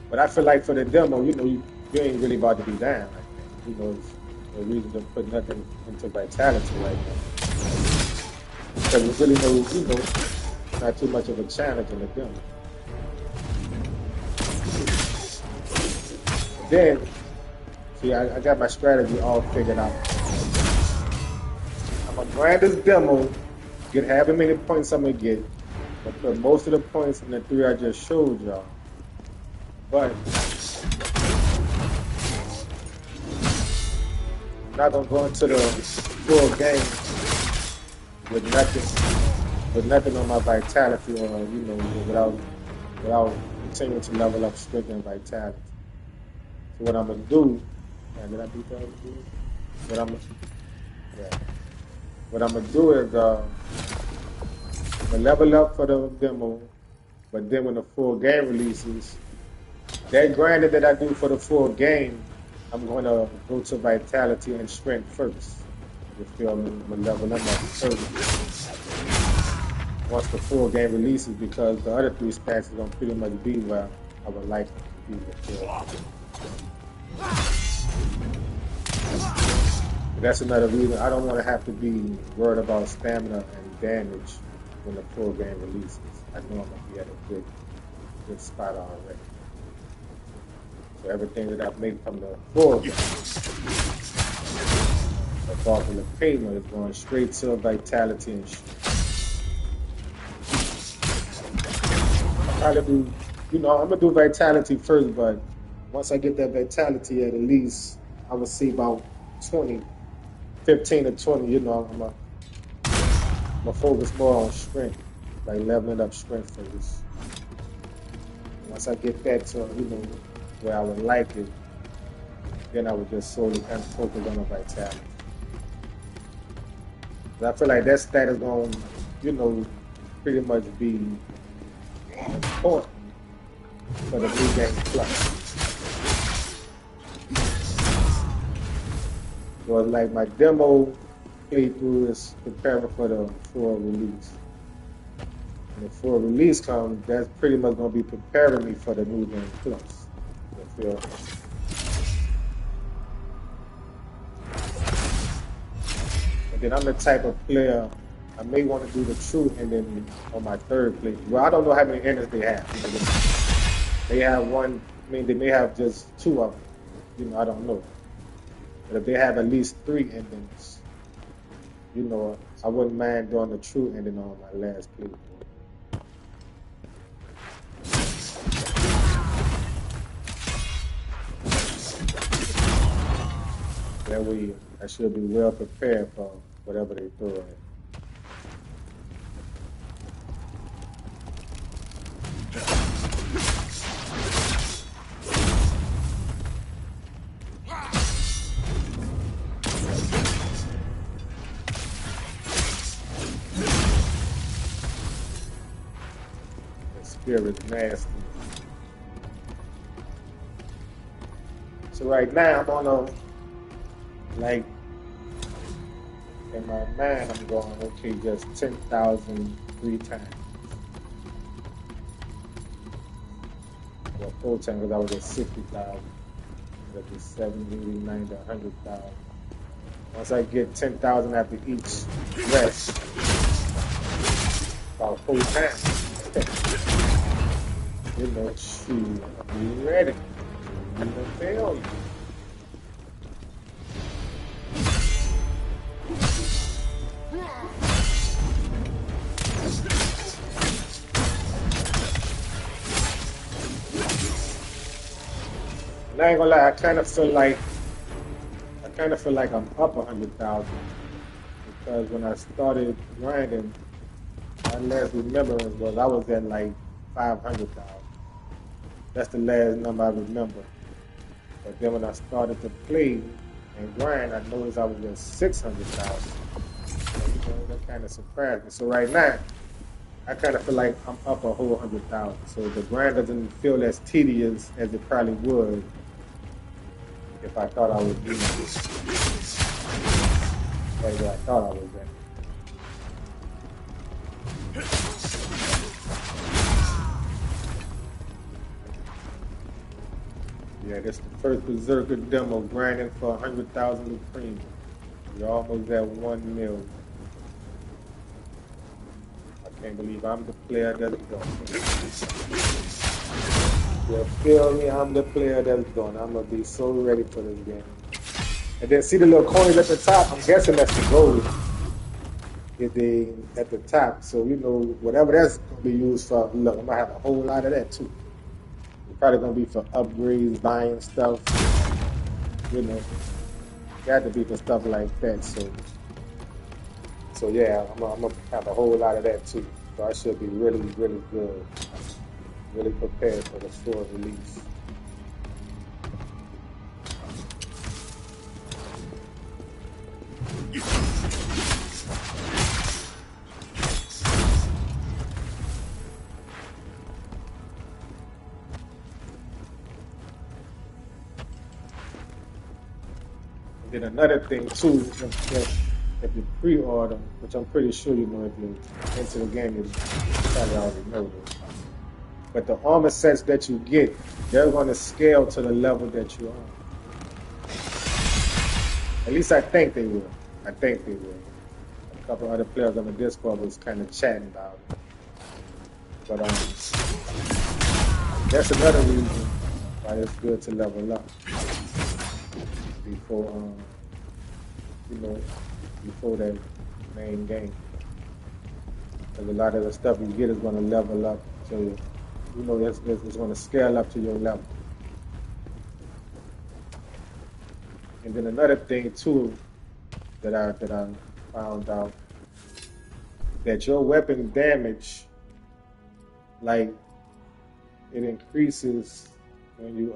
But I feel like for the demo, you ain't really about to be down like that. There's no reason to put nothing into vitality right now. Because there's really not too much of a challenge in the demo. Then, see, I got my strategy all figured out. I'm going to grind this demo, get however many points I'm going to get, but put most of the points in the three I just showed y'all. But I'm not going to go into the full game with nothing on my vitality or, without continuing to level up strength and vitality. So what I'm gonna do, did I beat that? What I'm gonna do is I'm gonna level up for the demo, but then when the full game releases, that grinding that I do for the full game, I'm gonna go to vitality and strength first. You feel me? I'm gonna level them up first. Once the full game releases, because the other three stats are gonna pretty much be where I would like defeat before. That's another reason I don't want to have to be worried about stamina and damage when the full game releases. I know I'm going to be at a good spot already. So everything that I make from the full game, above the lacrima, is going straight to vitality and strength. I'll probably do, I'm going to do vitality first, but once I get that vitality at least, I will see about 15 to 20, I'm going to focus more on strength, like leveling up strength first. Once I get that to, where I would like it, then I would just solely kind of focus on the vitality. But I feel like that stat is going to, pretty much be important for the new game plus. So it's like my demo playthrough is preparing for the full release. When the full release comes, that's pretty much going to be preparing me for the new game plus. You feel? And then I'm the type of player, I may want to do the true ending on my third playthrough. Well, I don't know how many endings they have. They have one, they may have just 2 of them. I don't know. But if they have at least 3 endings, I wouldn't mind doing the true ending on my last playthrough. That way, I should be well prepared for whatever they throw at. Spirit nasty. So right now I'm on in my mind I'm going, okay, just 10,000 3 times. Well, 4 times because I was at 60,000. That'd be 70, 80, 90, 100,000. Once I get 10,000 after each rest, about 4 times. Shoot, be ready. I'm gonna fail you. And I ain't gonna lie, I kind of feel like I'm up 100,000 because when I started grinding, my last remembrance was I was at like 500,000. That's the last number I remember. But then when I started to play and grind, I noticed I was at 600,000. So, that kind of surprised me. So right now, I kind of feel like I'm up a whole 100,000. So the grind doesn't feel as tedious as it probably would if I thought I was doing this. That's what I thought I was at. Yeah, this is the first Berserker demo, grinding for 100,000 lacrima. We're almost at 1 million. I can't believe I'm the player that's going. You feel me? I'm the player that's going. I'm going to be so ready for this game. And then see the little coins at the top? I'm guessing that's the gold. At the top. So, whatever that's going to be used for, look, I'm going to have a whole lot of that too. Probably gonna be for upgrades, buying stuff. Got to be for stuff like that. So yeah, I'm gonna have a whole lot of that too. So I should be really, really good, really prepared for the full release. Then another thing too, if you pre-order, which I'm pretty sure if you're into the game, you probably already know this. But the armor sets that you get, they're going to scale to the level that you're on. At least I think they will. I think they will. A couple other players on the Discord was kind of chatting about it. But that's another reason why it's good to level up before, before that main game. Because a lot of the stuff you get is going to level up to, it's going to scale up to your level. And then another thing too that I found out, that your weapon damage, like, it increases when you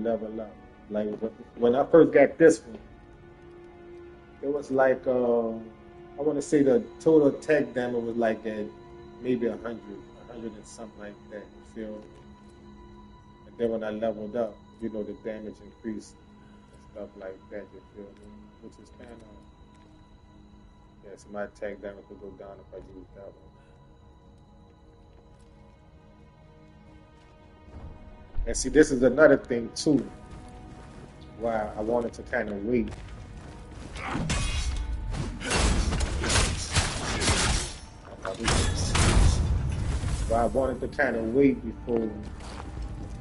level up. Like when I first got this one, it was like I want to say the total attack damage was like at maybe 100 and something like that. You feel? And then when I leveled up, the damage increased and stuff like that. You feel me? Which is kind of, so my attack damage would go down if I use that one. And see, this is another thing too, why I wanted to kind of wait. Why I wanted to kind of wait before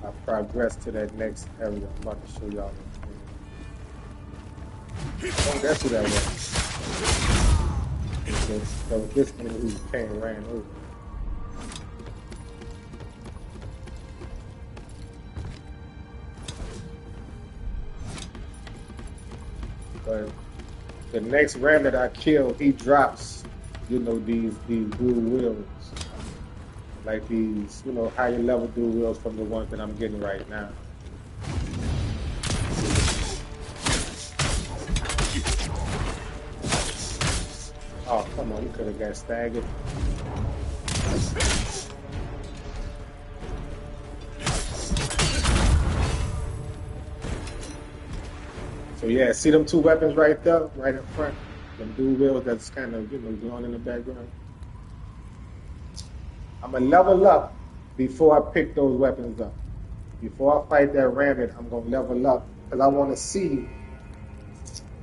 I progress to that next area. I'm about to show y'all. Oh, that's who that was. So this one who came ran over. But the next ram that I kill, he drops, these dual wheels. Like these, higher level dual wheels from the ones that I'm getting right now. Oh, come on, you could have got staggered. So yeah, see them two weapons right there, right in front? Them dual wheels that's kind of, glowing in the background. I'm going to level up before I pick those weapons up. Before I fight that rabbit, I'm going to level up because I want to see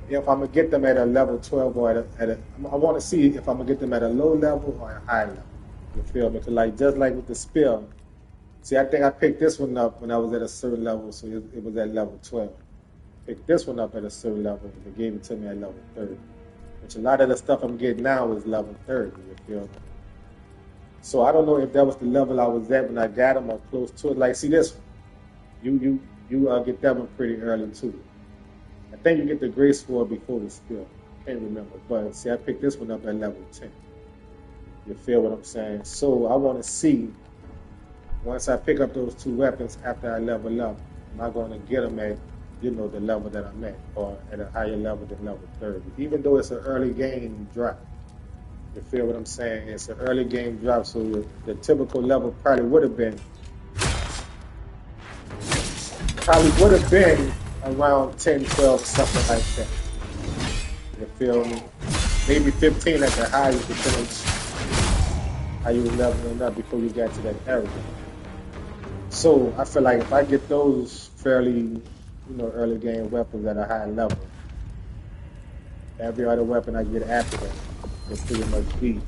if I'm going to get them at a level 12 or I want to see if I'm going to get them at a low level or a high level. You feel me? Because just like with the spear, see, I think I picked this one up when I was at a certain level, so it was at level 12. Picked this one up at a certain level, and they gave it to me at level 30. Which a lot of the stuff I'm getting now is level 30, you feel me? So I don't know if that was the level I was at when I got them or close to it. Like, see this one, you get that one pretty early too. I think you get the grace for it before the skill. Can't remember, but see, I picked this one up at level 10. You feel what I'm saying? So I want to see, once I pick up those two weapons after I level up, am I going to get them at, the level that I'm at, or at a higher level than level 30? Even though it's an early game drop. You feel what I'm saying? It's an early game drop, so the typical level probably would have been around 10, 12, something like that. You feel me? Maybe 15 at the highest, depending on how you were leveling up before you got to that area. So I feel like if I get those fairly, early game weapons at a high level, every other weapon I get after that will pretty much be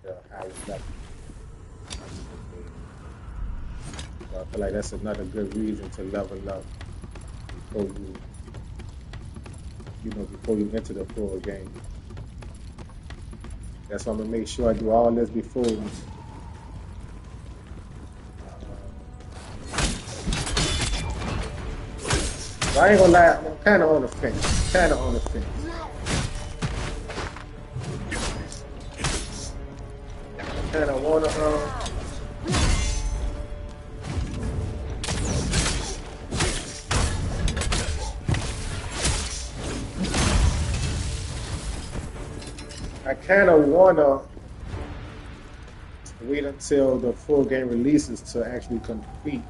the highest level. So I feel like that's another good reason to level up before you enter the full game. That's why I'm gonna make sure I do all this before. So I ain't gonna lie, I'm kind of on the fence. I kind of wanna wait until the full game releases to actually complete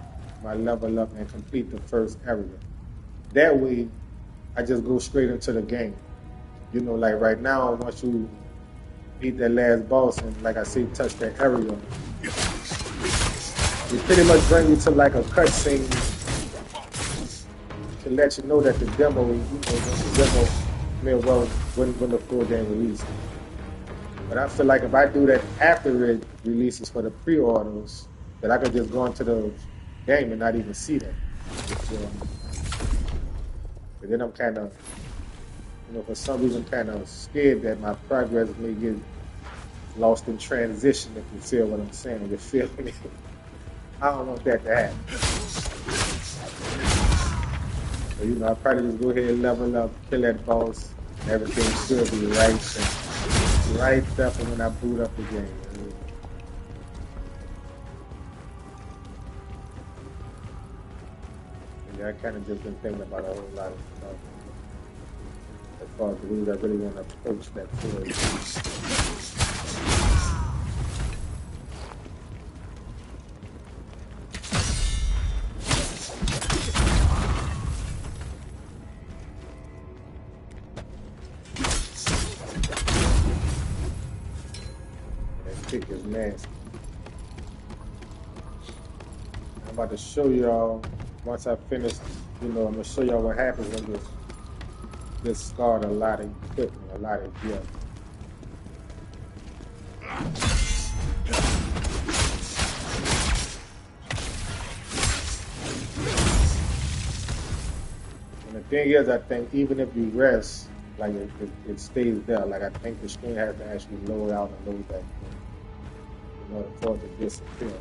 my level up and complete the first area. That way, I just go straight into the game. Like right now, once you beat that last boss and, like I say, touch that area, It pretty much brings you to like a cutscene to let you know that the demo, when the full game releases. But I feel like if I do that after it releases for the pre-orders, that I could just go into the game and not even see that. But then I'm kind of, for some reason, kind of scared that my progress may get lost in transition, if you feel what I'm saying. You feel me? I don't want that to happen. So, I'll probably just go ahead and level up, kill that boss, and everything should be right stuff when I boot up the game. I kind of just been thinking about a whole lot of stuff. As far as the ways I really want to approach that story. That kick is nasty. I'm about to show y'all. Once I finish, I'm going to show y'all what happens when you discard a lot of equipment, a lot of gear. And the thing is, I think even if you rest, like it stays there. Like I think the screen has to actually load out and load back in order for it to disappear.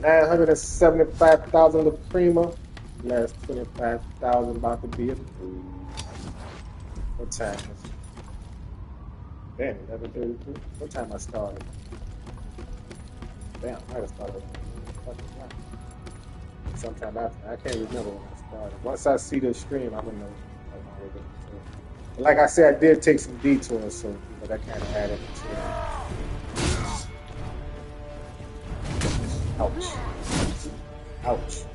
$975,000 lacrima. Last 25,000 about to be approved. What time is it? Damn, 11:32. What time I started? Damn, I might have started. Sometime after. I can't remember when I started. Once I see the stream, I'm gonna know. Like I said, I did take some detours, so but I kind of added to it. Ouch. Ouch.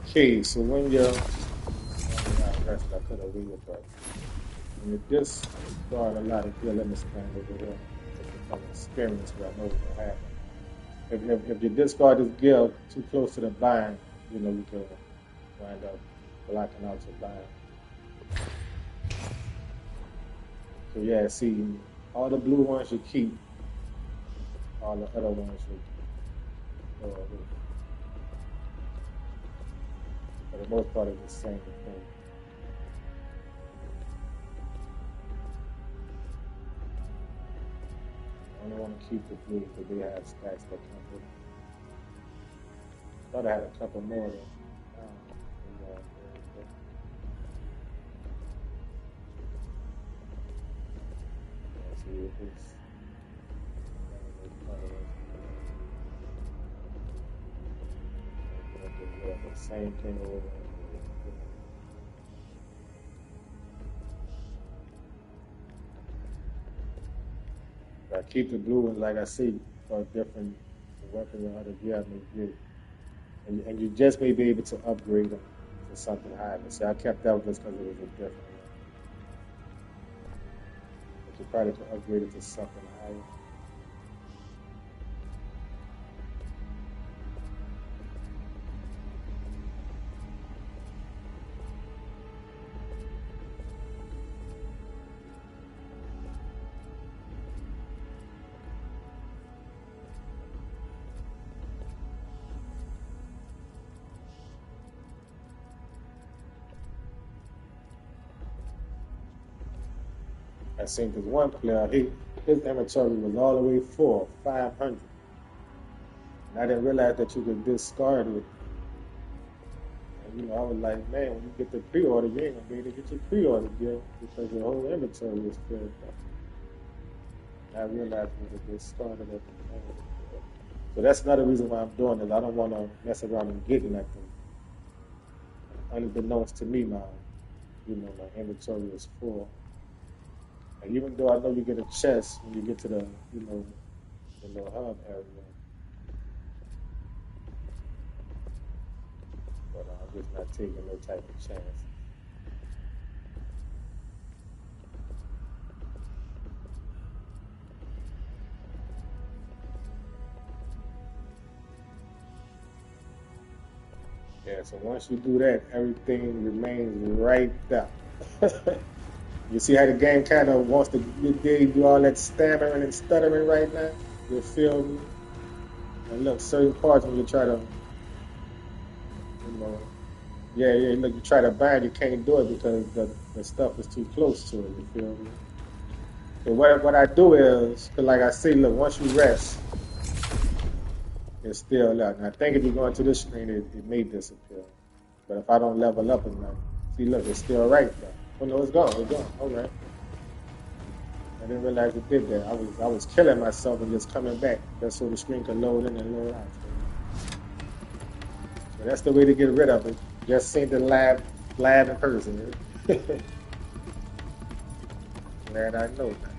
Okay, so when you're when you discard a lot of gear, let me stand over here. From experience where I know what's gonna happen. If you discard this gear too close to the bind, you can wind up blocking out your bind. So yeah, see, all the blue ones you keep, all the other ones you for the most part, it's the same thing. I only want to keep the blue because they have stacks that come with them. Thought I had a couple more though. See if it's the same thing over there. I keep the blue ones, like I see, for different weapons and other gear I may get. and you just may be able to upgrade them to something higher. See, I kept that just because it was a different one. But you probably could upgrade it to something higher. I seen this one player, his inventory was all the way full, 500. And I didn't realize that you could discard it. And I was like, man, when you get the pre-order, you ain't gonna be able to get your pre-order deal because your whole inventory is filled up. And I realized it was a discard of it. So that's another reason why I'm doing it. I don't want to mess around and get nothing. Unbeknownst to me now, my inventory is full. And even though I know you get a chest when you get to the little hub area, but I'm just not taking no type of chance. Yeah, so once you do that, everything remains right there. You see how the game kind of wants to do all that stammering and stuttering right now? You feel me? And look, certain parts when you try to, look, you try to bind, you can't do it because the stuff is too close to it, you feel me? So what I do is, cause like I say, look, once you rest, it's still there. And I think if you go into this screen, it may disappear. But if I don't level up enough, see, look, it's still right there. Oh no, it's gone. It's gone. All right. I didn't realize it did that. I was killing myself and just coming back just so the screen could load in and load out. So that's the way to get rid of it. Just seen the live in person. Glad I know that.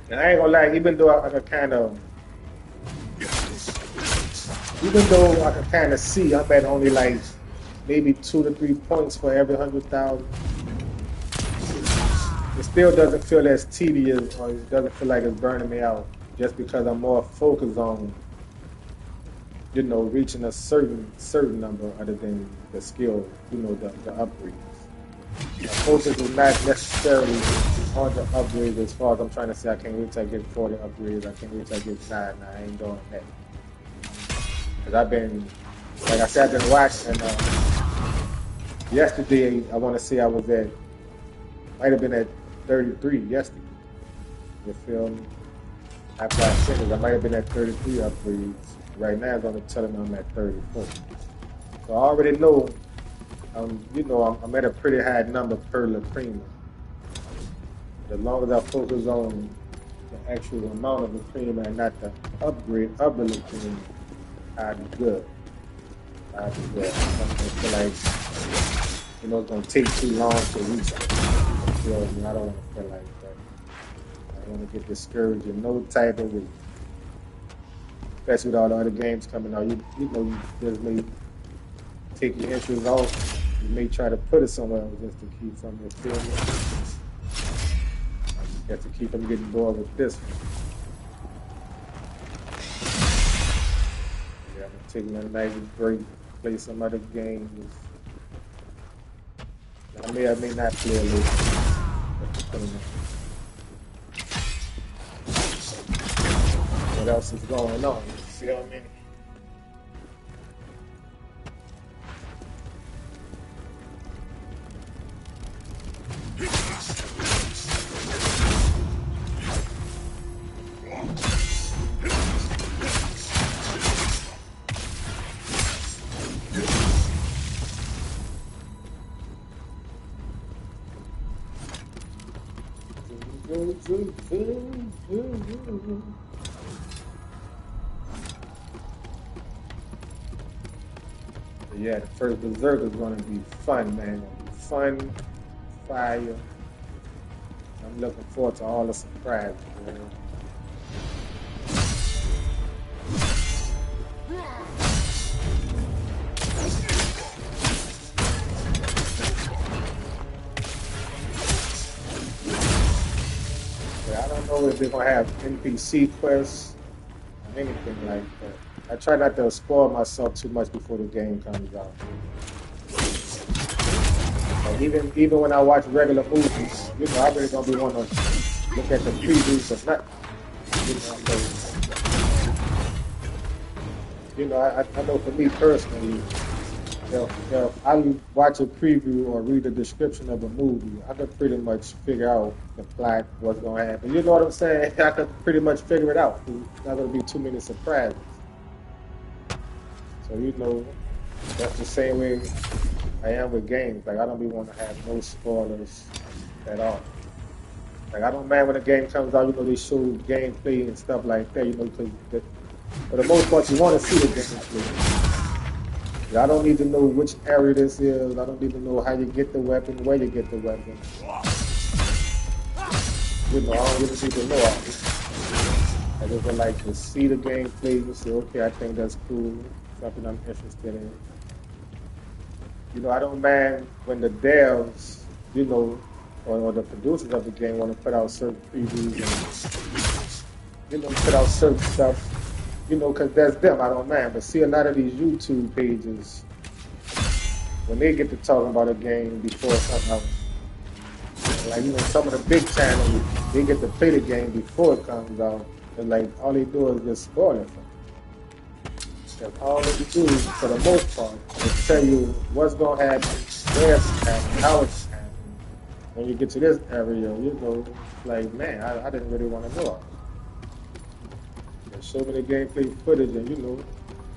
And I ain't gonna lie, even though I can kind of see, I'm at only like maybe 2 to 3 points for every 100,000. It still doesn't feel as tedious, or it doesn't feel like it's burning me out, just because I'm more focused on, reaching a certain number other than the skill, the upgrades. My focus is not necessarily on the upgrades as far as I'm trying to say I can't wait till I get 40 upgrades, I can't wait till I get 9, I ain't doing that. Because I've been, like I said, I've been watching, yesterday, I want to say might have been at 33 yesterday, you feel me? After I finished, I might have been at 33 upgrades. Right now, it's only telling me I'm at 34. So I already know, I'm at a pretty high number per lacrima. As long as I focus on the actual amount of lacrima and not the upgrade of the lacrima, I'll be good. I don't feel like, it's going to take too long to reach it. I don't want to feel like that. I don't want to get discouraged in no type of way. Especially with all the other games coming out. You just may take your interest off. You may try to put it somewhere else just to keep from your feeling. You have to keep them getting bored with this one. Yeah, I'm taking a nice break, play some other games. I may not play a little. else is going on. You feel me? Yeah, the first Berserker is going to be fun, man. Gonna be fun, fire. I'm looking forward to all the surprises, man. Yeah, I don't know if they're going to have NPC quests or anything like that. I try not to spoil myself too much before the game comes out. Like even when I watch regular movies, you know, I really don't be want to look at the previews or nothing. You know, I know for me personally, if I watch a preview or read the description of a movie, I can pretty much figure out the plot, what's going to happen. You know what I'm saying? I can pretty much figure it out. There's not going to be too many surprises. So, you know, that's the same way I am with games. Like, I don't be wanting to have no spoilers at all. Like, I don't mind when a game comes out, you know, they show gameplay and stuff like that, you know, because for the most part, you want to see the gameplay. I don't need to know which area this is. I don't need to know how you get the weapon, where you get the weapon. You know, I don't really need to know all this. I just would like to see the gameplay and say, okay, I think that's cool. Something I'm interested in. You know, I don't mind when the devs, you know, or the producers of the game want to put out certain previews and, you know, put out certain stuff, you know, because that's them, I don't mind. But see, a lot of these YouTube pages, when they get to talking about a game before it comes out, like, you know, some of the big channels, they get to play the game before it comes out, and like, all they do is just spoil it for you. That's all they do, for the most part, is tell you what's going to happen, where it's happening, how it's happening. When you get to this area, you know, like, man, I didn't really want to know all that. Show me the gameplay footage and, you know,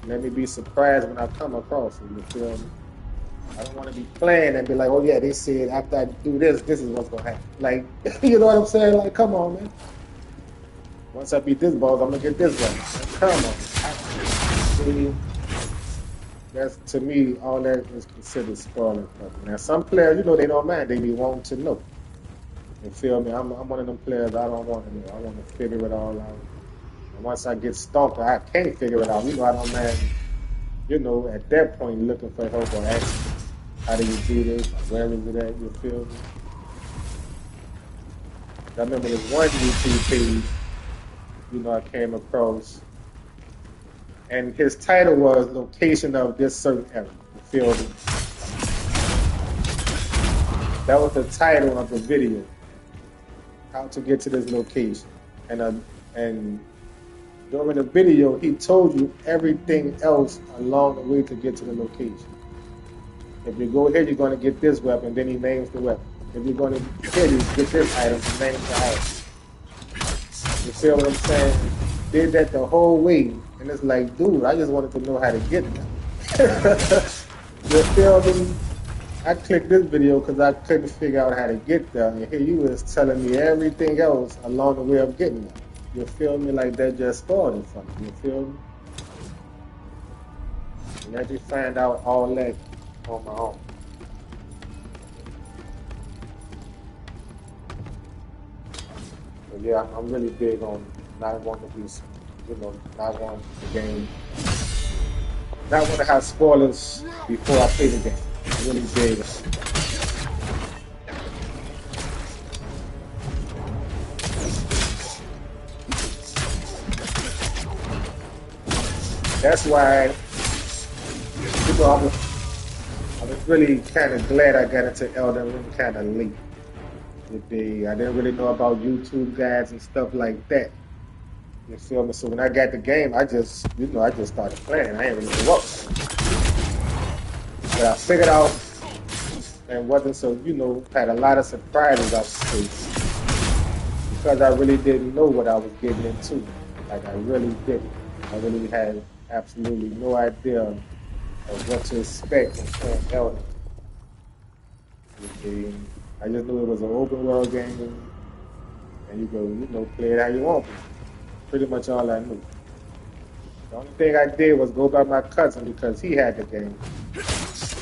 let me be surprised when I come across it, you feel me? I don't want to be playing and be like, oh yeah, they said after I do this, this is what's going to happen. Like, you know what I'm saying? Like, come on, man. Once I beat this boss, I'm going to get this one. Like, come on. That's, to me, all that is considered spoiling. Now, some players, you know, they don't mind. They be wanting to know. You feel me? I'm one of them players I don't want to know. I want to figure it all out. And once I get stumped, I can't figure it out. You know, I don't mind, you know, at that point, looking for help or asking, how do you do this? Where is it at? You feel me? I remember this one YouTube page, you know, I came across, and his title was location of this certain area. You feel me? That was the title of the video. How to get to this location. And during the video, he told you everything else along the way to get to the location. If you go here, you're going to get this weapon, then he names the weapon. If you're going to here, you get this item, he names the item. You feel what I'm saying? Did that the whole way. And it's like, dude, I just wanted to know how to get there. You feel me? I clicked this video because I couldn't figure out how to get there. And here you was telling me everything else along the way of getting there. You feel me? Like that just spoiled it for me. You feel me? And I just find out all that on my own. But yeah, I'm really big on not wanting to be, you know, not wanting the game, not want to have spoilers before I play the game. I'm really big. That's why, you know, I was really kind of glad I got into Elden Ring kind of late. I didn't really know about YouTube guides and stuff like that. You feel me? So when I got the game, I just, I just started playing. I ain't really know what. But I figured out and wasn't so, had a lot of surprises, I would say, because I really didn't know what I was getting into. Like, I really didn't. I really had absolutely no idea of what to expect from playing Elden. I just knew it was an open world game, and you go, play it how you want. Pretty much all I knew. The only thing I did was go by my cousin because he had the game. Because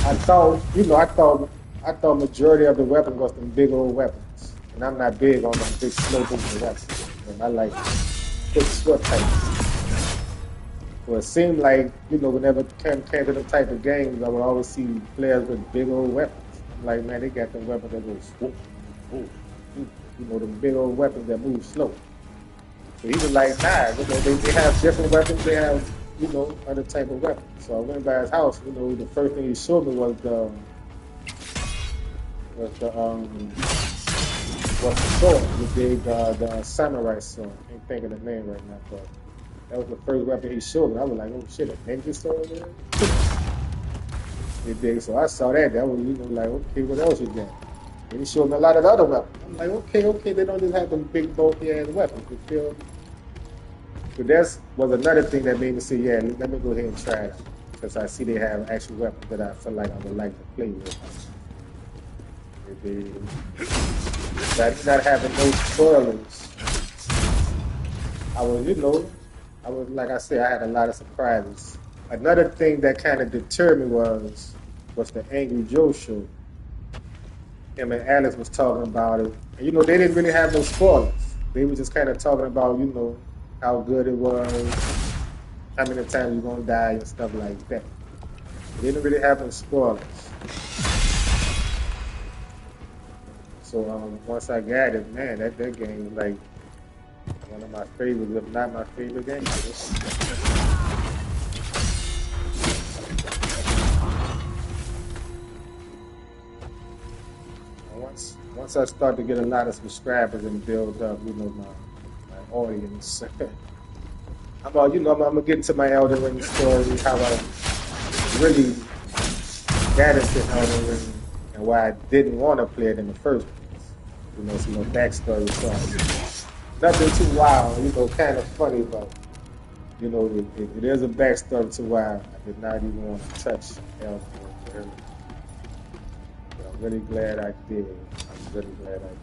I thought majority of the weapons was them big old weapons, and I'm not big on them big slow moving weapons. And I like big swift types. So it seemed like whenever it came to the type of games, I would always see players with big old weapons. I'm like, man, they got them weapons that go swoop, swoop, swoop. Them big old weapons that move slow. So he was like, nah, they have different weapons. They have, other type of weapons. So I went by his house. The first thing he showed me was the sword, the samurai sword. I can't think of the name right now, but that was the first weapon he showed me. I was like, oh shit, a ninja sword, man. So I saw that. That was, like, okay, what else you got? And he showed me a lot of the other weapons. I'm like, okay, they don't just have them big bulky ass weapons. You feel me? So that was another thing that made me say, yeah, let me go ahead and try it. Because I see they have actual weapons that I feel like I would like to play with. By not having no spoilers, I was like I said, I had a lot of surprises. Another thing that kind of deterred me was the Angry Joe show. Him and Alex was talking about it. And, they didn't really have no spoilers. They were just kind of talking about, how good it was, how many times you're going to die and stuff like that. They didn't really have no spoilers. So once I got it, man, that game was like one of my favorites, if not my favorite game. Once I start to get a lot of subscribers and build up, my audience, I'm gonna get into my Elden Ring story, how I really got into Elden Ring and why I didn't want to play it in the first place. Some backstory. So nothing too wild, kind of funny, but it is a backstory to why I did not even want to touch Elden Ring. But I'm really glad I did. I'm really glad I did.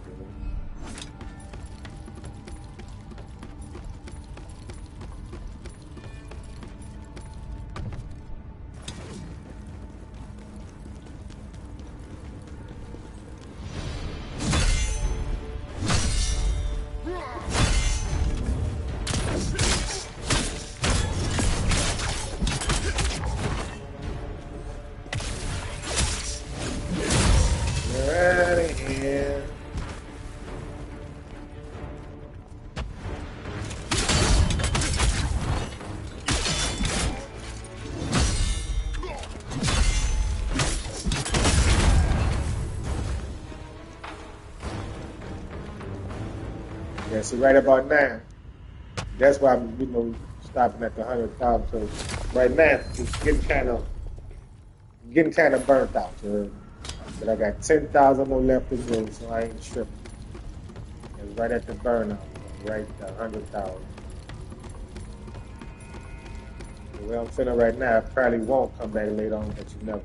Yeah, so right about now, that's why I'm, stopping at the 100,000. So right now, it's getting kind of burnt out. But I got 10,000 more left to go, so I ain't tripping. It's right at the burnout, right at 100,000. The way I'm feeling right now, I probably won't come back later on, but you never know.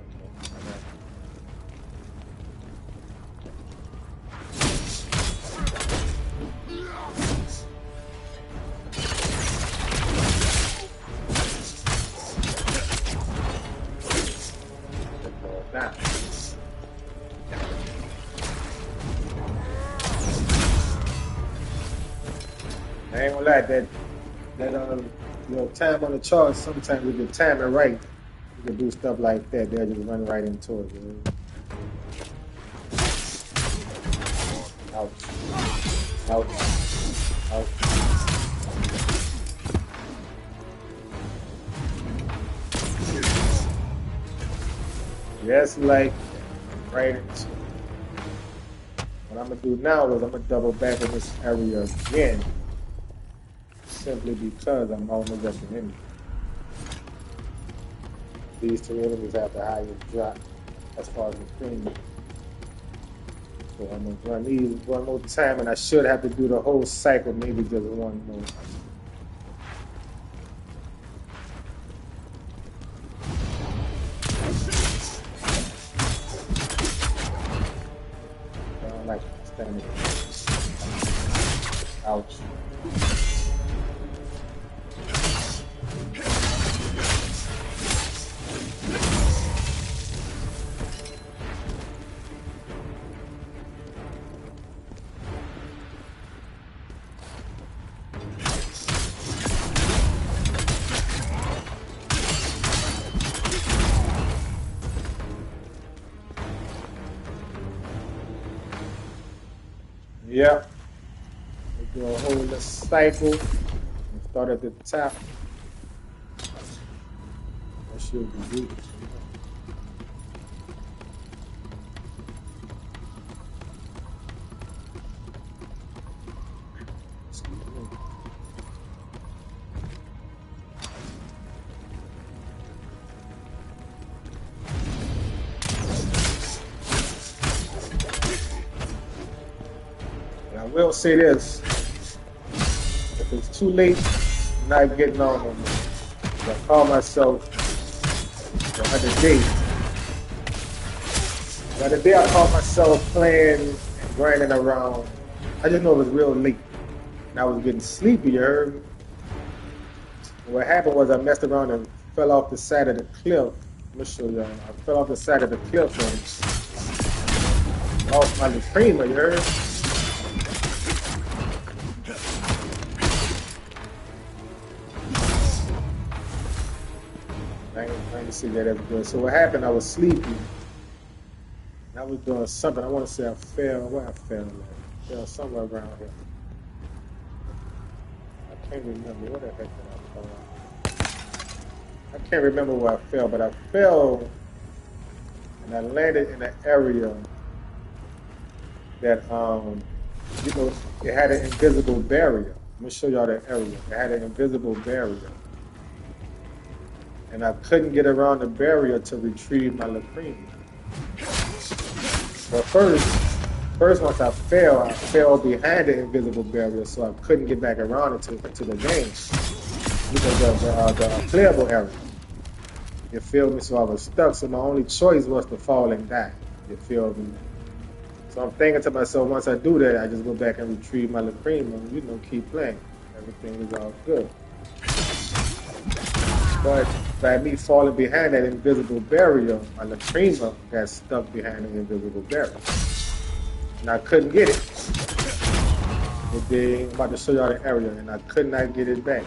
I ain't gonna lie, that time on the chart, sometimes with your timing right, you can do stuff like that. They'll just run right into it. Ouch. Ouch. Ouch. Yes, like right into it. What I'm gonna do now is I'm gonna double back in this area again. simply because I'm almost at the end. These two enemies have the highest drop as far as the premium. So I'm going to run these one more time, and I should have to do the whole cycle, maybe just one more. I don't like standing. Ouch. Yep. We do a whole little cycle and start at the top. That should be good. And I will say this, if it's too late, I'm not getting on no more. I call myself the other day. The other day I caught myself playing and grinding around. I just know it was real late. And I was getting sleepy, you heard me? And what happened was I messed around and fell off the side of the cliff. Let me show y'all. I fell off the side of the cliff and lost my lacrima, you heard? I didn't see that ever good. So what happened, I was sleepy. And I was doing something. I want to say I fell. Where I fell at? I fell somewhere around here. I can't remember. Where the heck did I fall? I can't remember where I fell, but I fell and I landed in an area that, you know, it had an invisible barrier. Let me show y'all that area. It had an invisible barrier. And I couldn't get around the barrier to retrieve my lacrima. But first once I fell behind the invisible barrier, so I couldn't get back around it to the game. Because of the playable area. You feel me? So I was stuck, so my only choice was to fall and die. You feel me? So I'm thinking to myself, once I do that, I just go back and retrieve my lacrima and, you know, keep playing. Everything is all good. But by me falling behind that invisible barrier, my lacrima got stuck behind the invisible barrier. And I couldn't get it. I'm about to show y'all the area, and I could not get it back.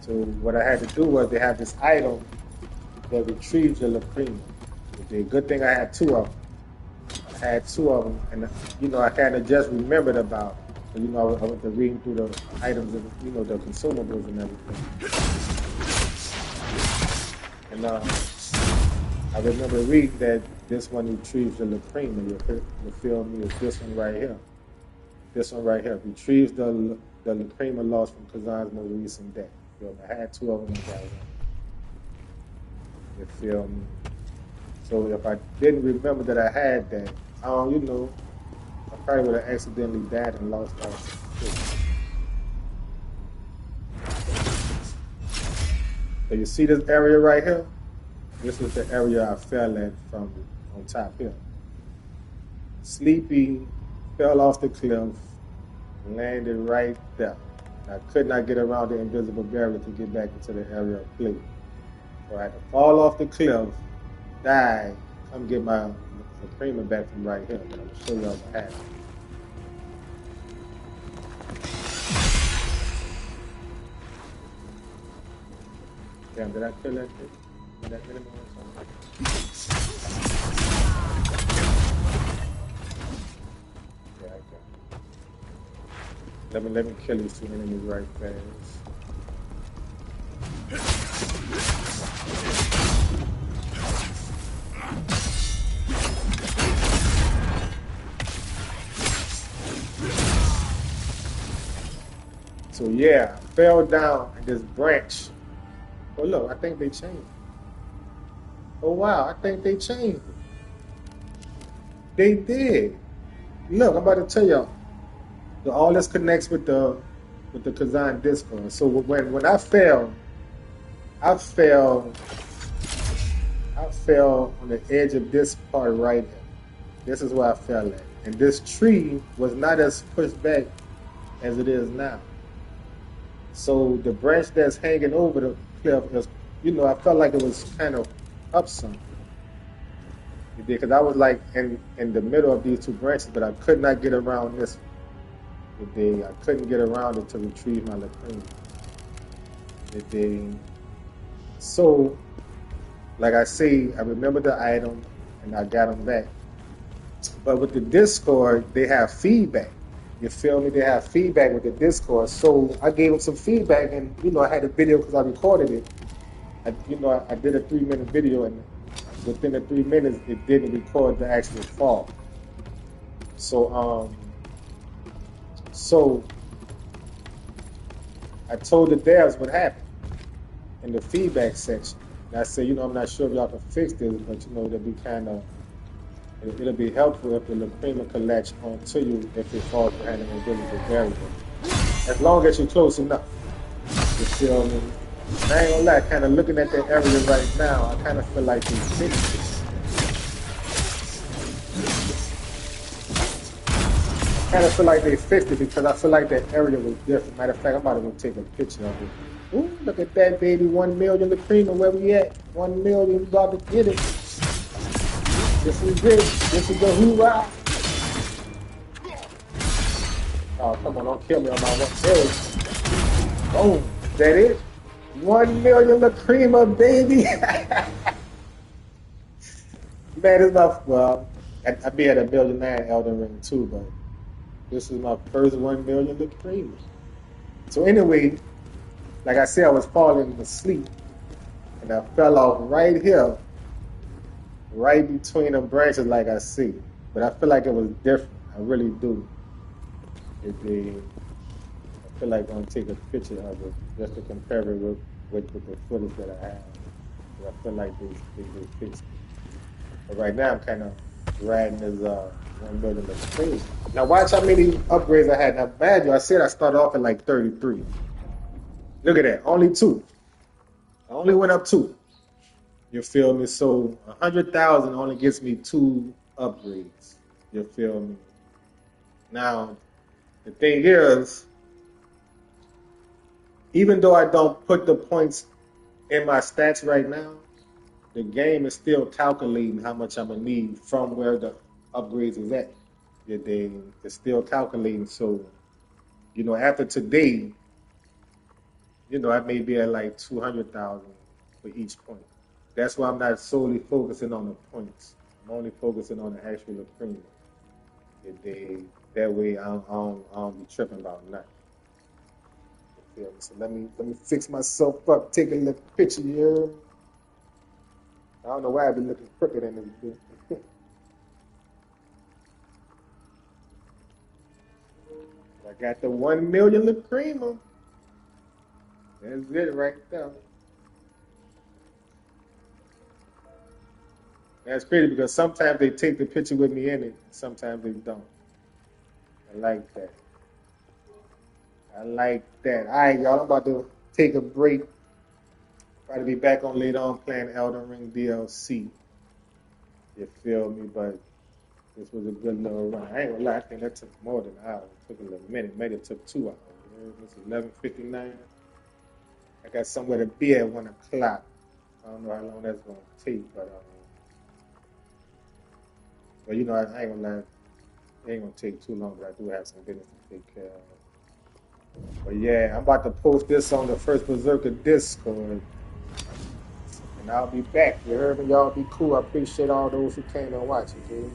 So what I had to do was they have this item that retrieves the lacrima. The good thing I had two of them. I had two of them, and you know I kind of just remembered about it. So, you know, I went to reading through the items and, you know, the consumables and everything. And I remember reading that this one retrieves the lacrima. You feel me? Is this one right here? This one right here retrieves the lacrima lost from KHAZAN's most recent death. You feel me? I had two of them in that one. You feel me? So if I didn't remember that I had that, you know, I probably would have accidentally died and lost all. So you see this area right here? This is the area I fell at from on top here. Sleepy, fell off the cliff, landed right there. I could not get around the invisible barrier to get back into the area of play. So I had to fall off the cliff, die, come get my lacrima back from right here. But I'm gonna show y'all what happened. Damn, did I kill that thing? Did that minimum or something? Yeah, I got it. Let me kill these two enemies right fast. So yeah, I fell down in this branch. Oh look, I think they changed it. Oh wow, I think they changed it. They did. Look, I'm about to tell y'all. All this connects with the Kazan Discord. So when I fell I fell on the edge of this part right here. This is where I fell at. And this tree was not as pushed back as it is now. So the branch that's hanging over the cliff is, I felt like it was kind of up some. Because I was like in the middle of these two branches, but I could not get around this one. I couldn't get around it to retrieve my lacrima. So, like I say, I remember the item and I got them back. But with the Discord, they have feedback. You feel me? They have feedback with the Discord. So I gave them some feedback, and I had a video because I recorded it. I did a 3-minute video, and within the 3 minutes, it didn't record the actual fall. So I told the devs what happened in the feedback section. And I said, I'm not sure if y'all can fix this, but it'll be helpful if the lacrima can latch onto you if it falls behind an invisible barrier. As long as you're close enough. You feel me? And I ain't gonna lie, kind of looking at that area right now, I kind of feel like they fixed it. I kind of feel like they fixed it because I feel like that area was different. Matter of fact, I'm about to go take a picture of it. Ooh, look at that, baby. 1 million lacrima, where we at? 1 million, we about to get it. This is it. This is the hoorah. Oh, come on, don't kill me on my 1 million. Boom. Is that it? 1 million lacrima, baby. Man, it's I be at 1.9 million Elden Ring too, but this is my first 1 million lacrima. So anyway, like I said, I was falling asleep, and I fell off right here, right between them branches, like I see. But I feel like it was different. I really do. I feel like I'm gonna take a picture of it just to compare it with the footage that I have. But I feel like they fixed it. But right now I'm kind of riding this 1 million lacrima. Now watch how many upgrades I had. Now bad, I said I started off at like 33. Look at that, only 2. I only went up 2. You feel me? So 100,000 only gets me 2 upgrades. You feel me? Now, the thing is, even though I don't put the points in my stats right now, the game is still calculating how much I'm gonna need from where the upgrades is at. It's still calculating. So, after today, I may be at like 200,000 for each point. That's why I'm not solely focusing on the points. I'm only focusing on the actual lacrima. That way I don't be tripping about nothing. So let me fix myself up, take a little picture here. I don't know why I've been looking crooked in this bit. I got the 1 million lacrima. That's it right there. That's crazy because sometimes they take the picture with me in it, sometimes they don't. I like that. All right, y'all, I'm about to take a break. Try to be back on later on playing Elden Ring DLC. You feel me? But this was a good little run. I ain't gonna lie, I think that took more than an hour. It took a little minute. Maybe it took 2 hours. It's 11:59. I got somewhere to be at 1 o'clock. I don't know how long that's gonna take, but I ain't gonna lie, it ain't gonna take too long, but I do have some business to take care of. But yeah, I'm about to post this on the First Berserker Discord. And I'll be back. You heard me? Y'all be cool. I appreciate all those who came and watched it, dude.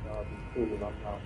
Y'all be cool. I'm out.